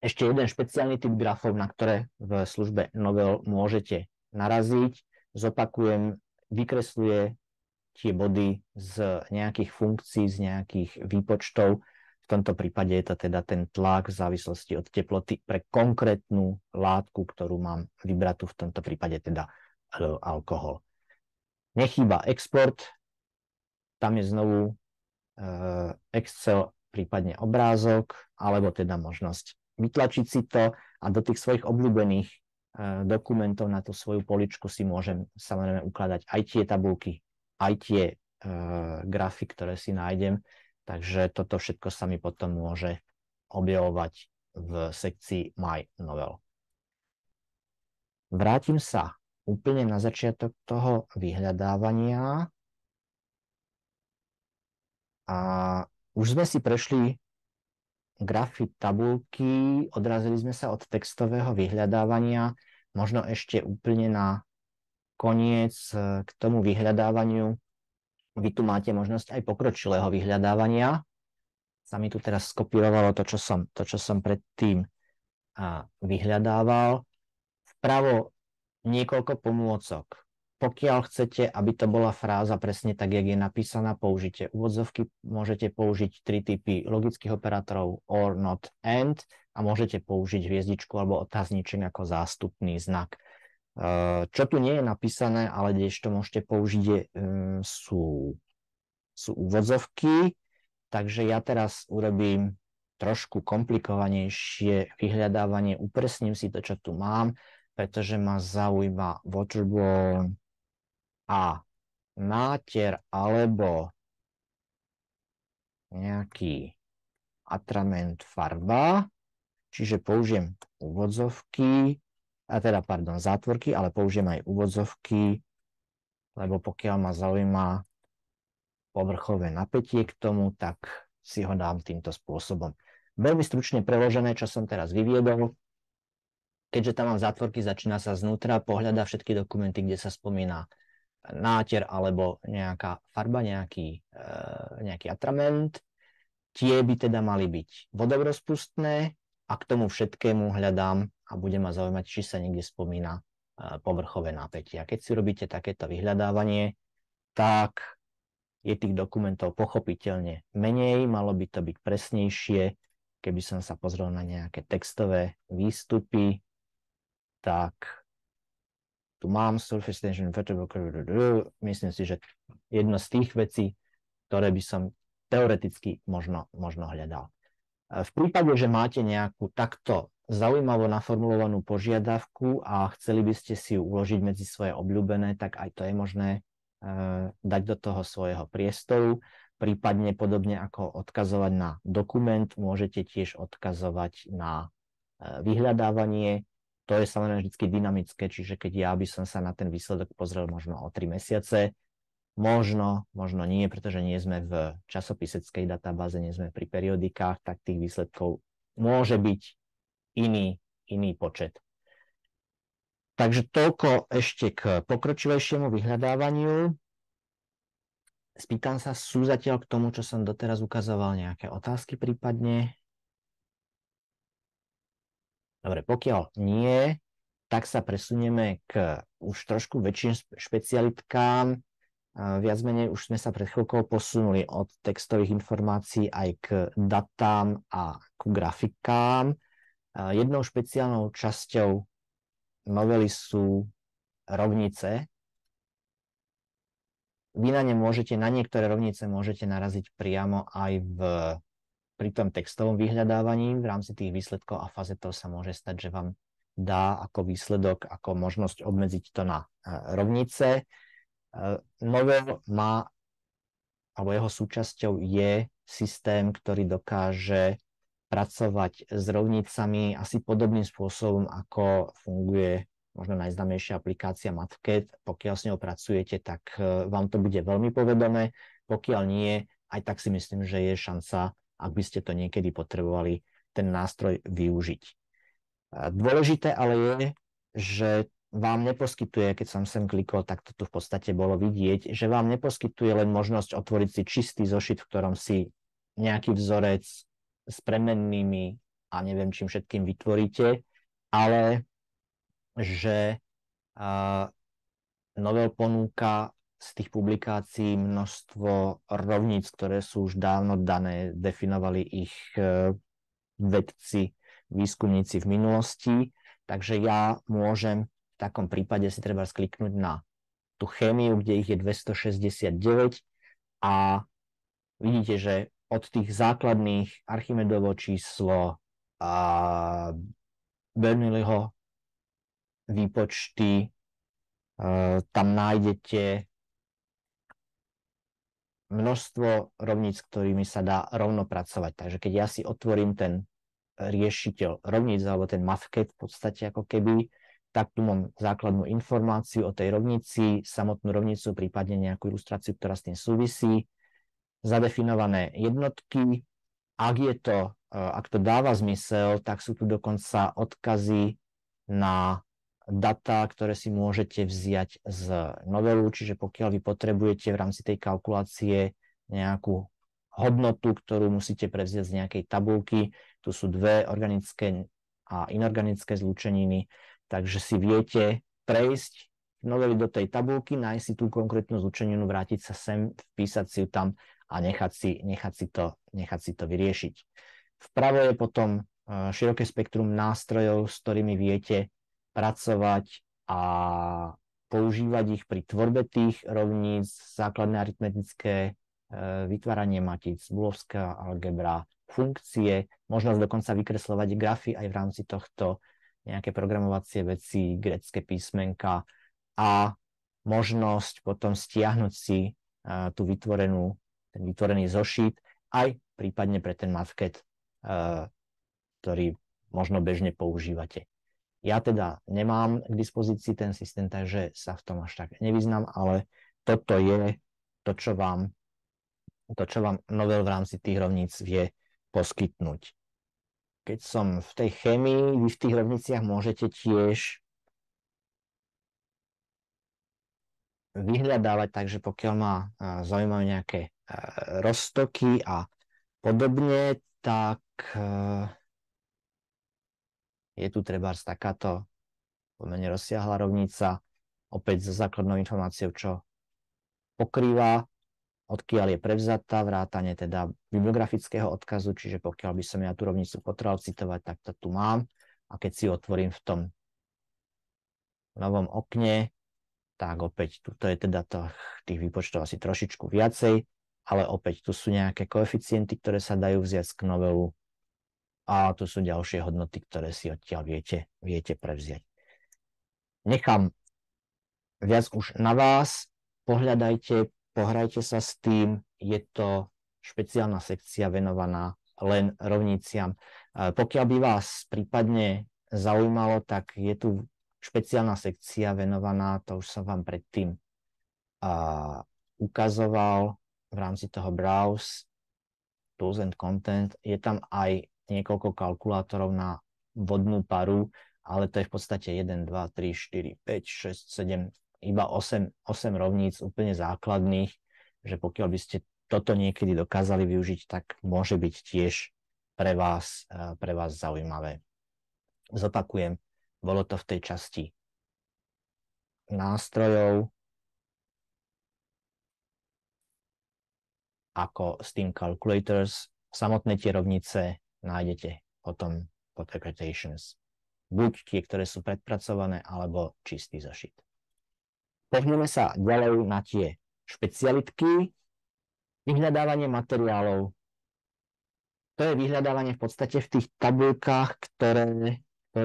ešte jeden špeciálny typ grafov, na ktoré v službe Novel môžete naraziť. Zopakujem, vykresľuje tie body z nejakých funkcií, z nejakých výpočtov. V tomto prípade je to teda ten tlak v závislosti od teploty pre konkrétnu látku, ktorú mám vybratú, v tomto prípade teda alkohol. Nechýba export, tam je znovu Excel, prípadne obrázok, alebo teda možnosť vytlačiť si to a do tých svojich obľúbených dokumentov na tú svoju poličku si môžem samozrejme ukladať aj tie tabulky, aj tie grafy, ktoré si nájdem. Takže toto všetko sa mi potom môže objavovať v sekcii My Novel. Vrátim sa úplne na začiatok toho vyhľadávania. A už sme si prešli grafy, tabulky, odrazili sme sa od textového vyhľadávania. Možno ešte úplne na koniec k tomu vyhľadávaniu. Vy tu máte možnosť aj pokročilého vyhľadávania. Sa mi tu teraz skopírovalo to, čo som predtým vyhľadával. Vpravo niekoľko pomôcok. Pokiaľ chcete, aby to bola fráza presne tak, jak je napísaná, použite úvodzovky, môžete použiť 3 typy logických operátorov or, not, and a môžete použiť hviezdičku alebo otázniček ako zástupný znak. Čo tu nie je napísané, ale kdežto môžete použiť, sú úvodzovky, takže ja teraz urobím trošku komplikovanejšie vyhľadávanie, upresním si to, čo tu mám, pretože ma zaujíma waterborne a náter alebo nejaký atrament farba, čiže použijem úvodzovky, zátvorky, ale použijem aj úvodzovky, lebo pokiaľ ma zaujíma povrchové napätie k tomu, tak si ho dám týmto spôsobom. Veľmi stručne preložené, čo som teraz vyviedol. Keďže tam mám zátvorky, začína sa znútra, pohľada všetky dokumenty, kde sa spomína náter alebo nejaká farba, nejaký atrament. Tie by teda mali byť vodovrozpustné a k tomu všetkému hľadám a bude ma zaujímať, či sa niekde spomína povrchové napätie. A keď si robíte takéto vyhľadávanie, tak je tých dokumentov pochopiteľne menej, malo by to byť presnejšie. Keby som sa pozrel na nejaké textové výstupy, tak tu mám surface tension, myslím si, že jedno z tých vecí, ktoré by som teoreticky možno hľadal. V prípade, že máte nejakú takto zaujímavo naformulovanú požiadavku a chceli by ste si ju uložiť medzi svoje obľúbené, tak aj to je možné dať do toho svojho priestoru. Prípadne podobne ako odkazovať na dokument, môžete tiež odkazovať na vyhľadávanie. to je samozrejme vždy dynamické, čiže keď ja by som sa na ten výsledok pozrel možno o 3 mesiace, možno nie, pretože nie sme v časopiseckej databáze, nie sme pri periodikách, tak tých výsledkov môže byť iný počet. Takže toľko ešte k pokročilejšiemu vyhľadávaniu. Spýtam sa, sú zatiaľ k tomu, čo som doteraz ukazoval, nejaké otázky prípadne? Dobre, pokiaľ nie, tak sa presunieme k už trošku väčším špecialitkám. Viac menej už sme sa pred chvíľkou posunuli od textových informácií aj k datám a k grafikám. Jednou špeciálnou časťou novely sú rovnice. Vy na niektoré rovnice môžete naraziť priamo aj pri tom textovom vyhľadávaní. V rámci tých výsledkov a fazetov sa môže stať, že vám dá ako výsledok, ako možnosť obmedziť to na rovnice. Novel má, alebo jeho súčasťou je systém, ktorý dokáže pracovať s rovnicami asi podobným spôsobom, ako funguje možno najznámejšia aplikácia Mathcat. Pokiaľ s ňou pracujete, tak vám to bude veľmi povedomé. Pokiaľ nie, aj tak si myslím, že je šanca, ak by ste to niekedy potrebovali, ten nástroj využiť. Dôležité ale je, že vám neposkytuje, keď som sem klikol, tak to tu v podstate bolo vidieť, že vám neposkytuje len možnosť otvoriť si čistý zošit, v ktorom si nejaký vzorec s premennými a neviem čím všetkým vytvoríte, ale že Novel ponúka z tých publikácií množstvo rovníc, ktoré sú už dávno dané, definovali ich vedci, výskumníci v minulosti, takže ja môžem v takom prípade si treba skliknúť na tú chémiu, kde ich je 269 a vidíte, že od tých základných Archimedovo číslo a Bernoulliho výpočty, tam nájdete množstvo rovníc, ktorými sa dá rovno pracovať. Takže keď ja si otvorím ten riešiteľ rovníc alebo ten Mathcat v podstate ako keby, tak tu mám základnú informáciu o tej rovnici, samotnú rovnicu, prípadne nejakú ilustráciu, ktorá s tým súvisí, zadefinované jednotky. Ak to dáva zmysel, tak sú tu dokonca odkazy na data, ktoré si môžete vziať z novelu, čiže pokiaľ vy potrebujete v rámci tej kalkulácie nejakú hodnotu, ktorú musíte prevziať z nejakej tabulky, tu sú dve organické a inorganické zlúčeniny, takže si viete prejsť v noveli do tej tabulky, nájsť si tú konkrétnu zlúčeninu, vrátiť sa sem, vpísať si ju tam a nechať si to vyriešiť. Vpravo je potom široké spektrum nástrojov, s ktorými viete pracovať a používať ich pri tvorbe tých rovníc, základné aritmetické vytváranie matíc, booleovská algebra, funkcie, možnosť dokonca vykresľovať grafy aj v rámci tohto, nejaké programovacie veci, grécke písmenka a možnosť potom stiahnuť si ten vytvorený zošit aj prípadne pre ten Mathcat, ktorý možno bežne používate. Ja teda nemám k dispozícii ten systém, takže sa v tom až tak nevyznám, ale toto je to, čo vám novel v rámci tých rovníc vie poskytnúť. Keď som v tej chémii, vy v tých rovniciach môžete tiež vyhľadávať, takže pokiaľ ma zaujímajú nejaké roztoky a podobne, tak je tu trebárs takáto pomerne rozsiahla rovnica, opäť so základnou informáciou, čo pokrýva, odkiaľ je prevzatá, vrátane teda bibliografického odkazu, čiže pokiaľ by som ja tú rovnicu potreboval citovať, tak to tu mám. A keď si otvorím v tom novom okne, tak opäť tuto je teda tých výpočtov asi trošičku viacej, ale opäť tu sú nejaké koeficienty, ktoré sa dajú vziať k novelu a tu sú ďalšie hodnoty, ktoré si odtiaľ viete prevziať. Nechám viac už na vás, pohľadajte, pohrajte sa s tým, je to špeciálna sekcia venovaná len rovniciam. Pokiaľ by vás prípadne zaujímalo, tak je tu špeciálna sekcia venovaná, to už som vám predtým ukazoval v rámci toho Browse Tools and Content. Je tam aj niekoľko kalkulátorov na vodnú paru, ale to je v podstate 1, 2, 3, 4, 5, 6, 7, iba 8 rovníc úplne základných, že pokiaľ by ste toto niekedy dokázali využiť, tak môže byť tiež pre vás zaujímavé. Zopakujem, bolo to v tej časti nástrojov, ako Steam Calculators. Samotné tie rovnice nájdete potom pod Annotations. Buď tie, ktoré sú predpracované, alebo čistý zošit. Pohneme sa ďalej na tie špecialitky. Vyhľadávanie materiálov. To je vyhľadávanie v podstate v tých tabuľkách, ktoré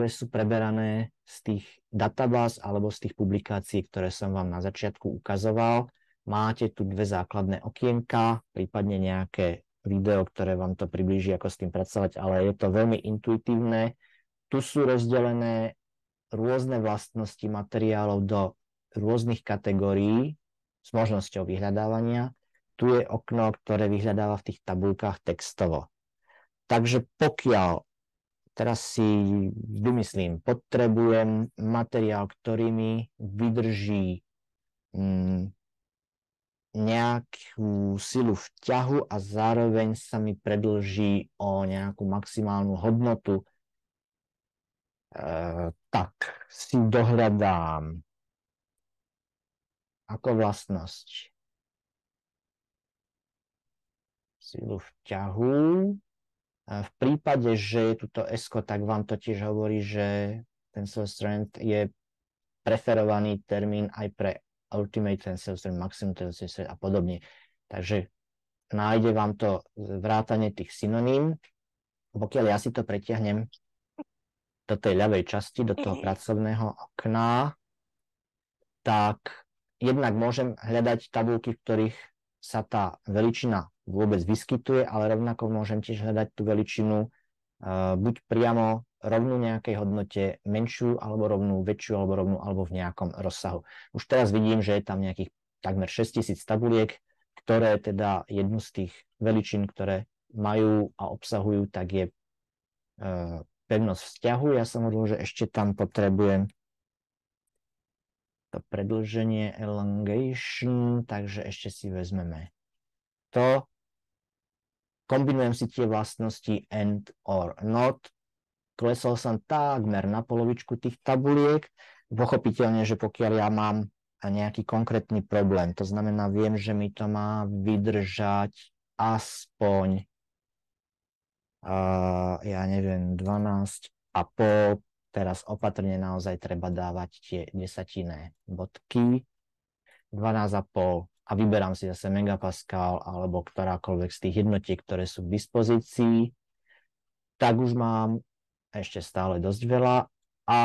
sú preberané z tých databáz alebo z tých publikácií, ktoré som vám na začiatku ukazoval. Máte tu dve základné okienka, prípadne nejaké video, ktoré vám to priblíži, ako s tým pracovať, ale je to veľmi intuitívne. Tu sú rozdelené rôzne vlastnosti materiálov do rôznych kategórií s možnosťou vyhľadávania. Tu je okno, ktoré vyhľadáva v tých tabuľkách textovo. Takže pokiaľ, teraz si vymyslím, potrebujem materiál, ktorý mi vydrží nejakú silu vťahu a zároveň sa mi predĺží o nejakú maximálnu hodnotu, tak si dohľadám ako vlastnosť silu vťahu. V prípade, že je tuto S-ko, tak vám to tiež hovorí, že tensor strength je preferovaný termín aj pre ultimate tensor strength, maximum tensor strength a podobne. Takže nájde vám to vrátanie tých synoním. Pokiaľ ja si to pretiahnem do tej ľavej časti, do toho pracovného okna, tak jednak môžem hľadať tabuľky, v ktorých sa tá veličina vôbec vyskytuje, ale rovnako môžem tiež hľadať tú veličinu buď priamo rovnú nejakej hodnote, menšiu alebo rovnú, väčšiu alebo rovnú, alebo v nejakom rozsahu. Už teraz vidím, že je tam nejakých takmer 6000 tabuliek, ktoré teda jednu z tých veličín, ktoré majú a obsahujú, tak je pevnosť vzťahu. Ja som hovoril, že ešte tam potrebujem to predĺženie elongation, takže ešte si vezmeme to. Kombinujem si tie vlastnosti and or not. Klesol som takmer na polovičku tých tabuliek. Pochopiteľne, že pokiaľ ja mám nejaký konkrétny problém, to znamená, viem, že mi to má vydržať aspoň ja neviem, 12,5. Teraz opatrne naozaj treba dávať tie desatinné bodky. 12,5 a vyberám si zase megapascal alebo ktorákoľvek z tých jednotiek, ktoré sú k dispozícii. Tak už mám ešte stále dosť veľa a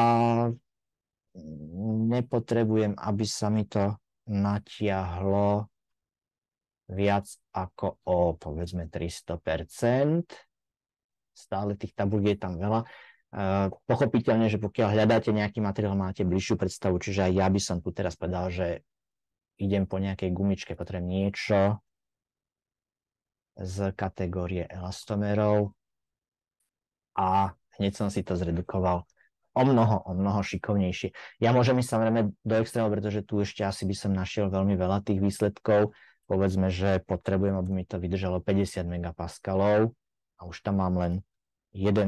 nepotrebujem, aby sa mi to natiahlo viac ako o, povedzme, 300%. Stále tých tabuľ je tam veľa. Pochopiteľne, že pokiaľ hľadáte nejaký materiál, máte bližšiu predstavu, čiže aj ja by som tu teraz povedal, že idem po nejakej gumičke, potrebujem niečo z kategórie elastomerov a hneď som si to zredukoval o mnoho šikovnejšie. Ja môžem ísť samozrejme do extrému, pretože tu ešte asi by som našiel veľmi veľa tých výsledkov. Povedzme, že potrebujem, aby mi to vydržalo 50 megapaskalov a už tam mám len 11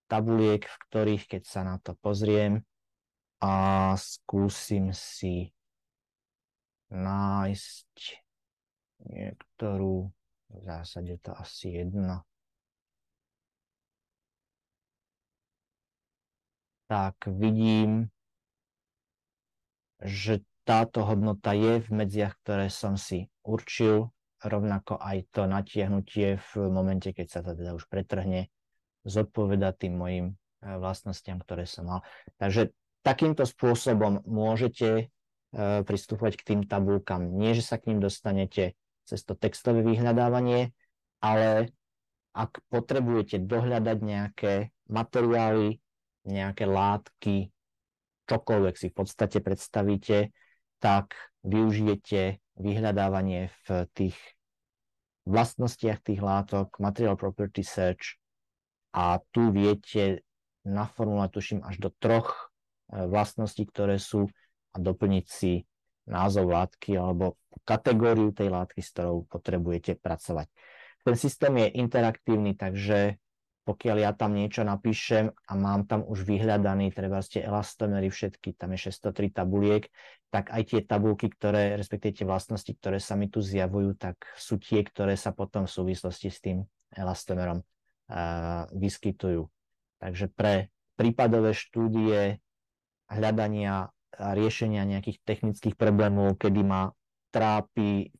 tabuliek, v ktorých, keď sa na to pozriem a skúsim si nájsť niektorú, v zásade to asi jedno, tak vidím, že táto hodnota je v medziach, ktoré som si určil, rovnako aj to natiahnutie v momente, keď sa to teda už pretrhne, zodpoveda tým mojim vlastnostiam, ktoré som mal. Takže takýmto spôsobom môžete pristúpať k tým tabuľkám. Nie, že sa k ním dostanete cez to textové vyhľadávanie, ale ak potrebujete dohľadať nejaké materiály, nejaké látky, čokoľvek si v podstate predstavíte, tak využijete vyhľadávanie v tých vlastnostiach tých látok, Material Property Search, a tu viete naformulovať, tuším, až do 3 vlastností, ktoré sú, a doplniť si názov látky alebo kategóriu tej látky, s ktorou potrebujete pracovať. Ten systém je interaktívny, takže pokiaľ ja tam niečo napíšem a mám tam už vyhľadaný, treba ste elastomery všetky, tam je 603 tabuliek, tak aj tie tabulky, respektíve tie vlastnosti, ktoré sa mi tu zjavujú, tak sú tie, ktoré sa potom v súvislosti s tým elastomerom vyskytujú. Takže pre prípadové štúdie hľadania a riešenia nejakých technických problémov, kedy ma trápi,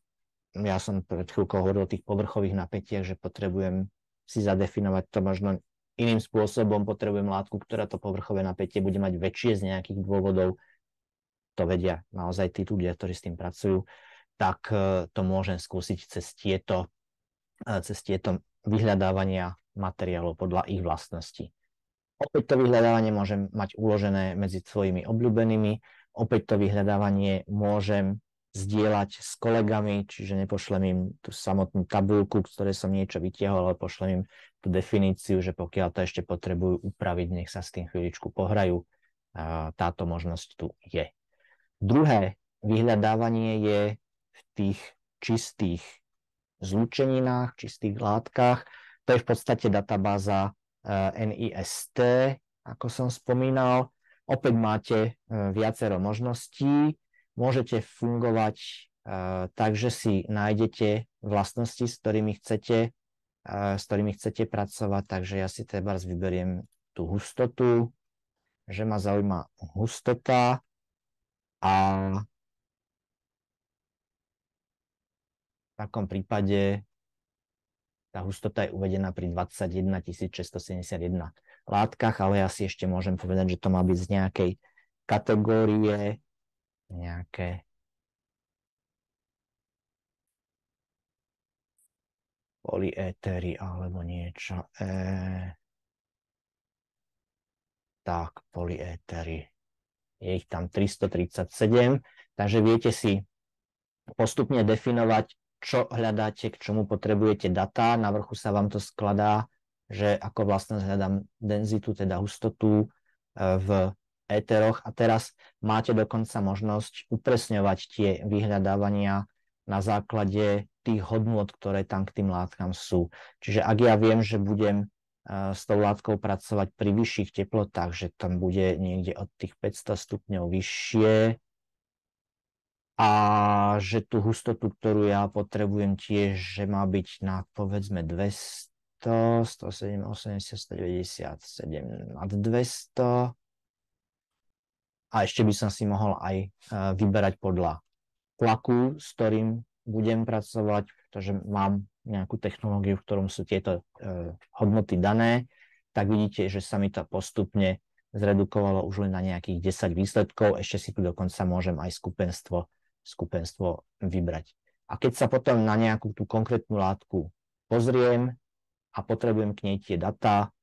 ja som pred chvíľkou hovoril o tých povrchových napätiach, že potrebujem si zadefinovať to možno iným spôsobom, potrebujem látku, ktorá to povrchové napätie bude mať väčšie z nejakých dôvodov, to vedia naozaj tí ľudia, ktorí s tým pracujú, tak to môžem skúsiť cez tieto vyhľadávania materiálov podľa ich vlastností. Opäť to vyhľadávanie môžem mať uložené medzi svojimi obľúbenými, opäť to vyhľadávanie môžem zdieľať s kolegami, čiže nepošlem im tú samotnú tabuľku, z ktorej som niečo vytiahol, ale pošlem im tú definíciu, že pokiaľ to ešte potrebujú upraviť, nech sa s tým chvíľičku pohrajú. Táto možnosť tu je. Druhé vyhľadávanie je v tých čistých zlúčeninách, čistých látkach. To je v podstate databáza NIST, ako som spomínal. Opäť máte viacero možností. Môžete fungovať tak, že si nájdete vlastnosti, s ktorými chcete pracovať. Takže ja si trebárs vyberiem tú hustotu, že ma zaujíma hustota, a v takom prípade tá hustota je uvedená pri 21 671 látkach, ale ja si ešte môžem povedať, že to má byť z nejakej kategórie, nejaké polyétery alebo niečo. Tak, polyétery. Je ich tam 337, takže viete si postupne definovať, čo hľadáte, k čomu potrebujete data. Na vrchu sa vám to skladá, že ako vlastne hľadám denzitu, teda hustotu v éteroch. A teraz máte dokonca možnosť upresňovať tie vyhľadávania na základe tých hodnôt, ktoré tam k tým látkam sú. Čiže ak ja viem, že budem s tou látkou pracovať pri vyšších teplotách, že tam bude niekde od tých 500 stupňov vyššie, a že tú hustotu, ktorú ja potrebujem tiež, že má byť na povedzme 200, 107, 80, 197, nad 200. A ešte by som si mohol aj vyberať podľa tlaku, s ktorým budem pracovať, pretože mám nejakú technológiu, v ktorom sú tieto hodnoty dané, tak vidíte, že sa mi to postupne zredukovalo už len na nejakých 10 výsledkov. Ešte si tu dokonca môžem aj skupenstvo vybrať. A keď sa potom na nejakú tú konkrétnu látku pozriem a potrebujem k nej tie data,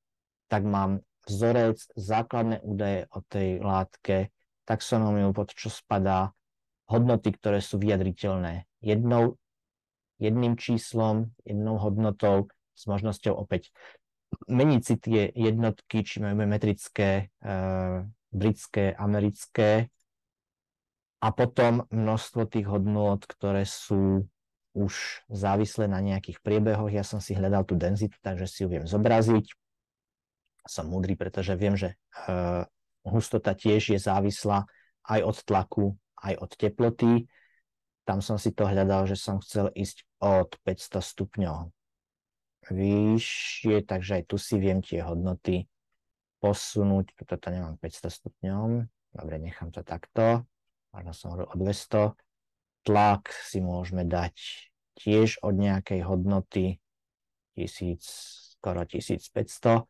tak mám vzorec, základné údaje o tej látke, taxonómiu, pod čo spadá, hodnoty, ktoré sú vyjadriteľné jedným číslom, jednou hodnotou, s možnosťou opäť meniť si tie jednotky, či majú metrické, britské, americké, a potom množstvo tých hodnôt, ktoré sú už závislé na nejakých priebehoch. Ja som si hľadal tú denzitu, takže si ju viem zobraziť. Som múdry, pretože viem, že hustota tiež je závislá aj od tlaku, aj od teploty. Tam som si to hľadal, že som chcel ísť od 500 stupňov vyššie, takže aj tu si viem tie hodnoty posunúť. Toto nemám 500 stupňov. Dobre, nechám to takto. Možno som hovoril o 200. Tlak si môžeme dať tiež od nejakej hodnoty 1000, skoro 1500.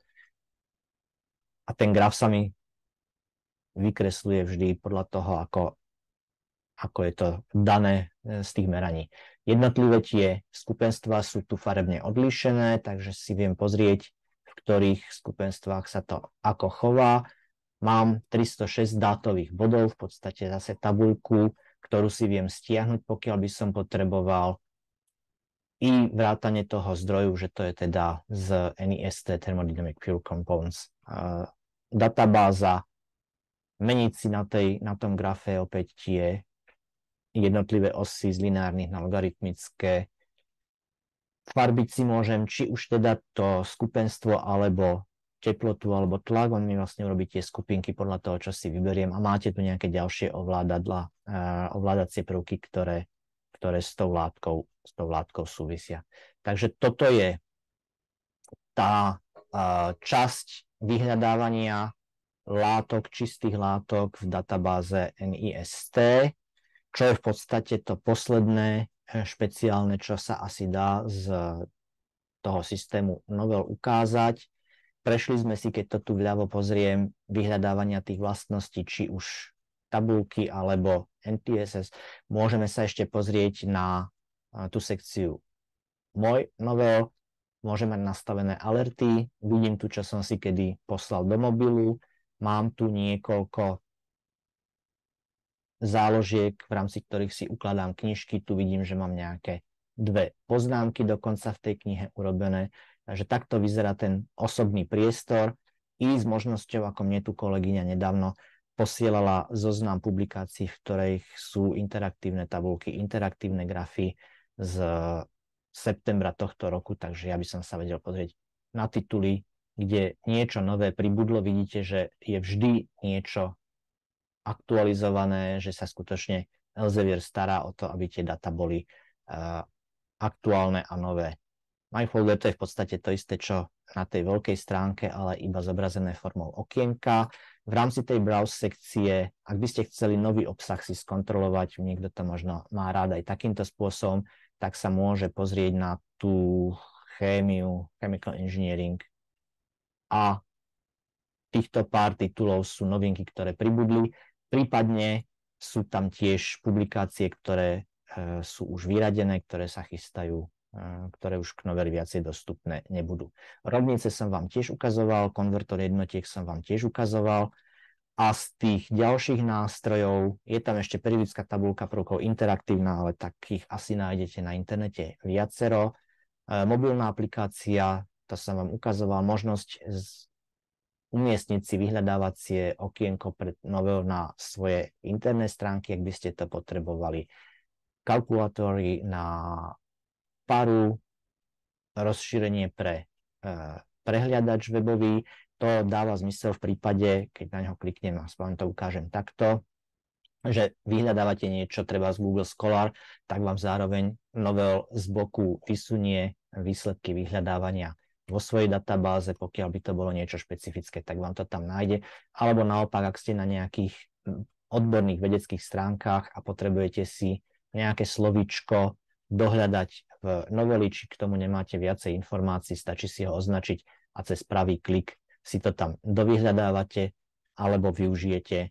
A ten graf sa mi vykresluje vždy podľa toho, ako je to dané z tých meraní. Jednotlivé tie skupenstvá sú tu farebne odlíšené, takže si viem pozrieť, v ktorých skupenstvách sa to ako chová. Mám 306 dátových bodov, v podstate zase tabuľku, ktorú si viem stiahnuť, pokiaľ by som potreboval, i vrátane toho zdroju, že to je teda z NIST Thermodynamic Pure Compounds databáza. Meniť si na tom grafe opäť tie jednotlivé osy z lineárnych na logaritmické. Farbiť si môžem, či už teda to skupenstvo, alebo teplotu, alebo tlak. On mi vlastne urobí tie skupinky podľa toho, čo si vyberiem. A máte tu nejaké ďalšie ovládacie prvky, ktoré s tou látkou súvisia. Takže toto je tá časť vyhľadávania látok, čistých látok v databáze NIST, čo je v podstate to posledné špeciálne, čo sa asi dá z toho systému novel ukázať. Prešli sme si, keď to tu vľavo pozriem, vyhľadávania tých vlastností, či už tabulky alebo NTSS. Môžeme sa ešte pozrieť na tú sekciu môj novel, môžem mať nastavené alerty, vidím tu, čo som si kedy poslal do mobilu, mám tu niekoľko záložiek, v rámci ktorých si ukladám knižky. Tu vidím, že mám nejaké 2 poznámky dokonca v tej knihe urobené. Takže takto vyzerá ten osobný priestor i s možnosťou, ako mne tu kolegyňa nedávno posielala zoznam publikácií, v ktorých sú interaktívne tabulky, interaktívne grafy z septembra tohto roku, takže ja by som sa vedel pozrieť na tituly, kde niečo nové pribudlo. Vidíte, že je vždy niečo aktualizované, že sa skutočne Elsevier stará o to, aby tie data boli aktuálne a nové. MyFolder to je v podstate to isté, čo na tej veľkej stránke, ale iba zobrazené formou okienka. V rámci tej browse sekcie, ak by ste chceli nový obsah si skontrolovať, niekto to možno má rád aj takýmto spôsobom, tak sa môže pozrieť na tú chémiu, chemical engineering, a týchto pár titulov sú novinky, ktoré pribudli. Prípadne sú tam tiež publikácie, ktoré sú už vyradené, ktoré sa chystajú, ktoré už k noveli viacej dostupné nebudú. Rovnice som vám tiež ukazoval, konvertor jednotiek som vám tiež ukazoval. A z tých ďalších nástrojov je tam ešte periodická tabuľka prvkov interaktívna, ale takých asi nájdete na internete viacero. Mobilná aplikácia, to som vám ukazoval, možnosť umiestniť si vyhľadávacie okienko pre novel na svoje interné stránky, ak by ste to potrebovali. Kalkulátory na paru, rozšírenie pre prehliadač webový. To dáva zmysel v prípade, keď na ňo kliknem, aspoň to ukážem takto, že vyhľadávate niečo treba z Google Scholar, tak vám zároveň novel z boku vysunie výsledky vyhľadávania vo svojej databáze. Pokiaľ by to bolo niečo špecifické, tak vám to tam nájde. Alebo naopak, ak ste na nejakých odborných vedeckých stránkach a potrebujete si nejaké slovíčko dohľadať v noveli, či k tomu nemáte viacej informácií, stačí si ho označiť a cez pravý klik si to tam dovyhľadávate, alebo využijete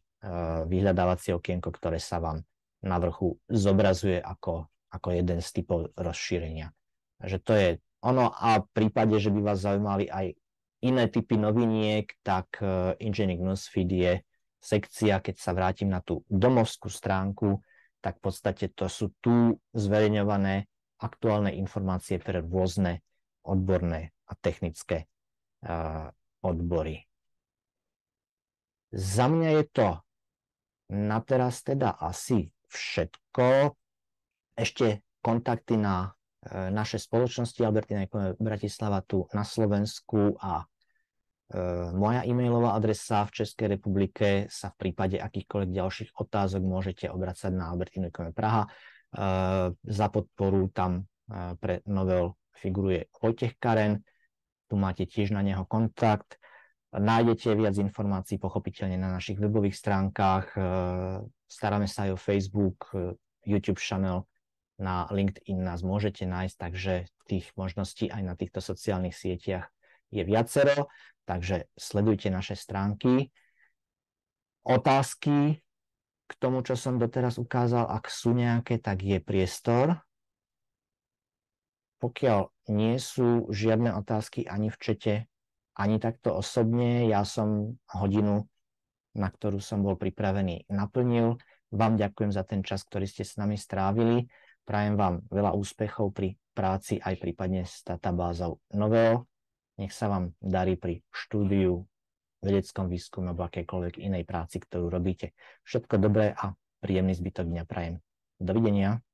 vyhľadávacie okienko, ktoré sa vám na vrchu zobrazuje ako jeden z typov rozšírenia. Takže to je ono, a v prípade, že by vás zaujímali aj iné typy noviniek, tak Engineering Newsfeed je sekcia, keď sa vrátim na tú domovskú stránku, tak v podstate to sú tu zverejňované aktuálne informácie pre rôzne odborné a technické odbory. Za mňa je to na teraz teda asi všetko. Ešte kontakty na naše spoločnosti Albertina Bratislava tu na Slovensku a moja e-mailová adresa v Českej republike. Sa v prípade akýchkoľvek ďalších otázok môžete obracať na Albertinu Praha. Za podporu tam pre novel figuruje Vojtech Karen. Tu máte tiež na neho kontakt. Nájdete viac informácií pochopiteľne na našich webových stránkach. Staráme sa aj o Facebook, YouTube channel, na LinkedIn nás môžete nájsť, takže tých možností aj na týchto sociálnych sieťach je viacero. Takže sledujte naše stránky. Otázky k tomu, čo som doteraz ukázal, ak sú nejaké, tak je priestor. Pokiaľ nie sú žiadne otázky ani v čete, ani takto osobne, ja som hodinu, na ktorú som bol pripravený, naplnil. Vám ďakujem za ten čas, ktorý ste s nami strávili. Prajem vám veľa úspechov pri práci aj prípadne s databázou Noveo. Nech sa vám darí pri štúdiu, vedeckom výskume alebo akékoľvek inej práci, ktorú robíte. Všetko dobré a príjemný zbytok dňa prajem. Dovidenia.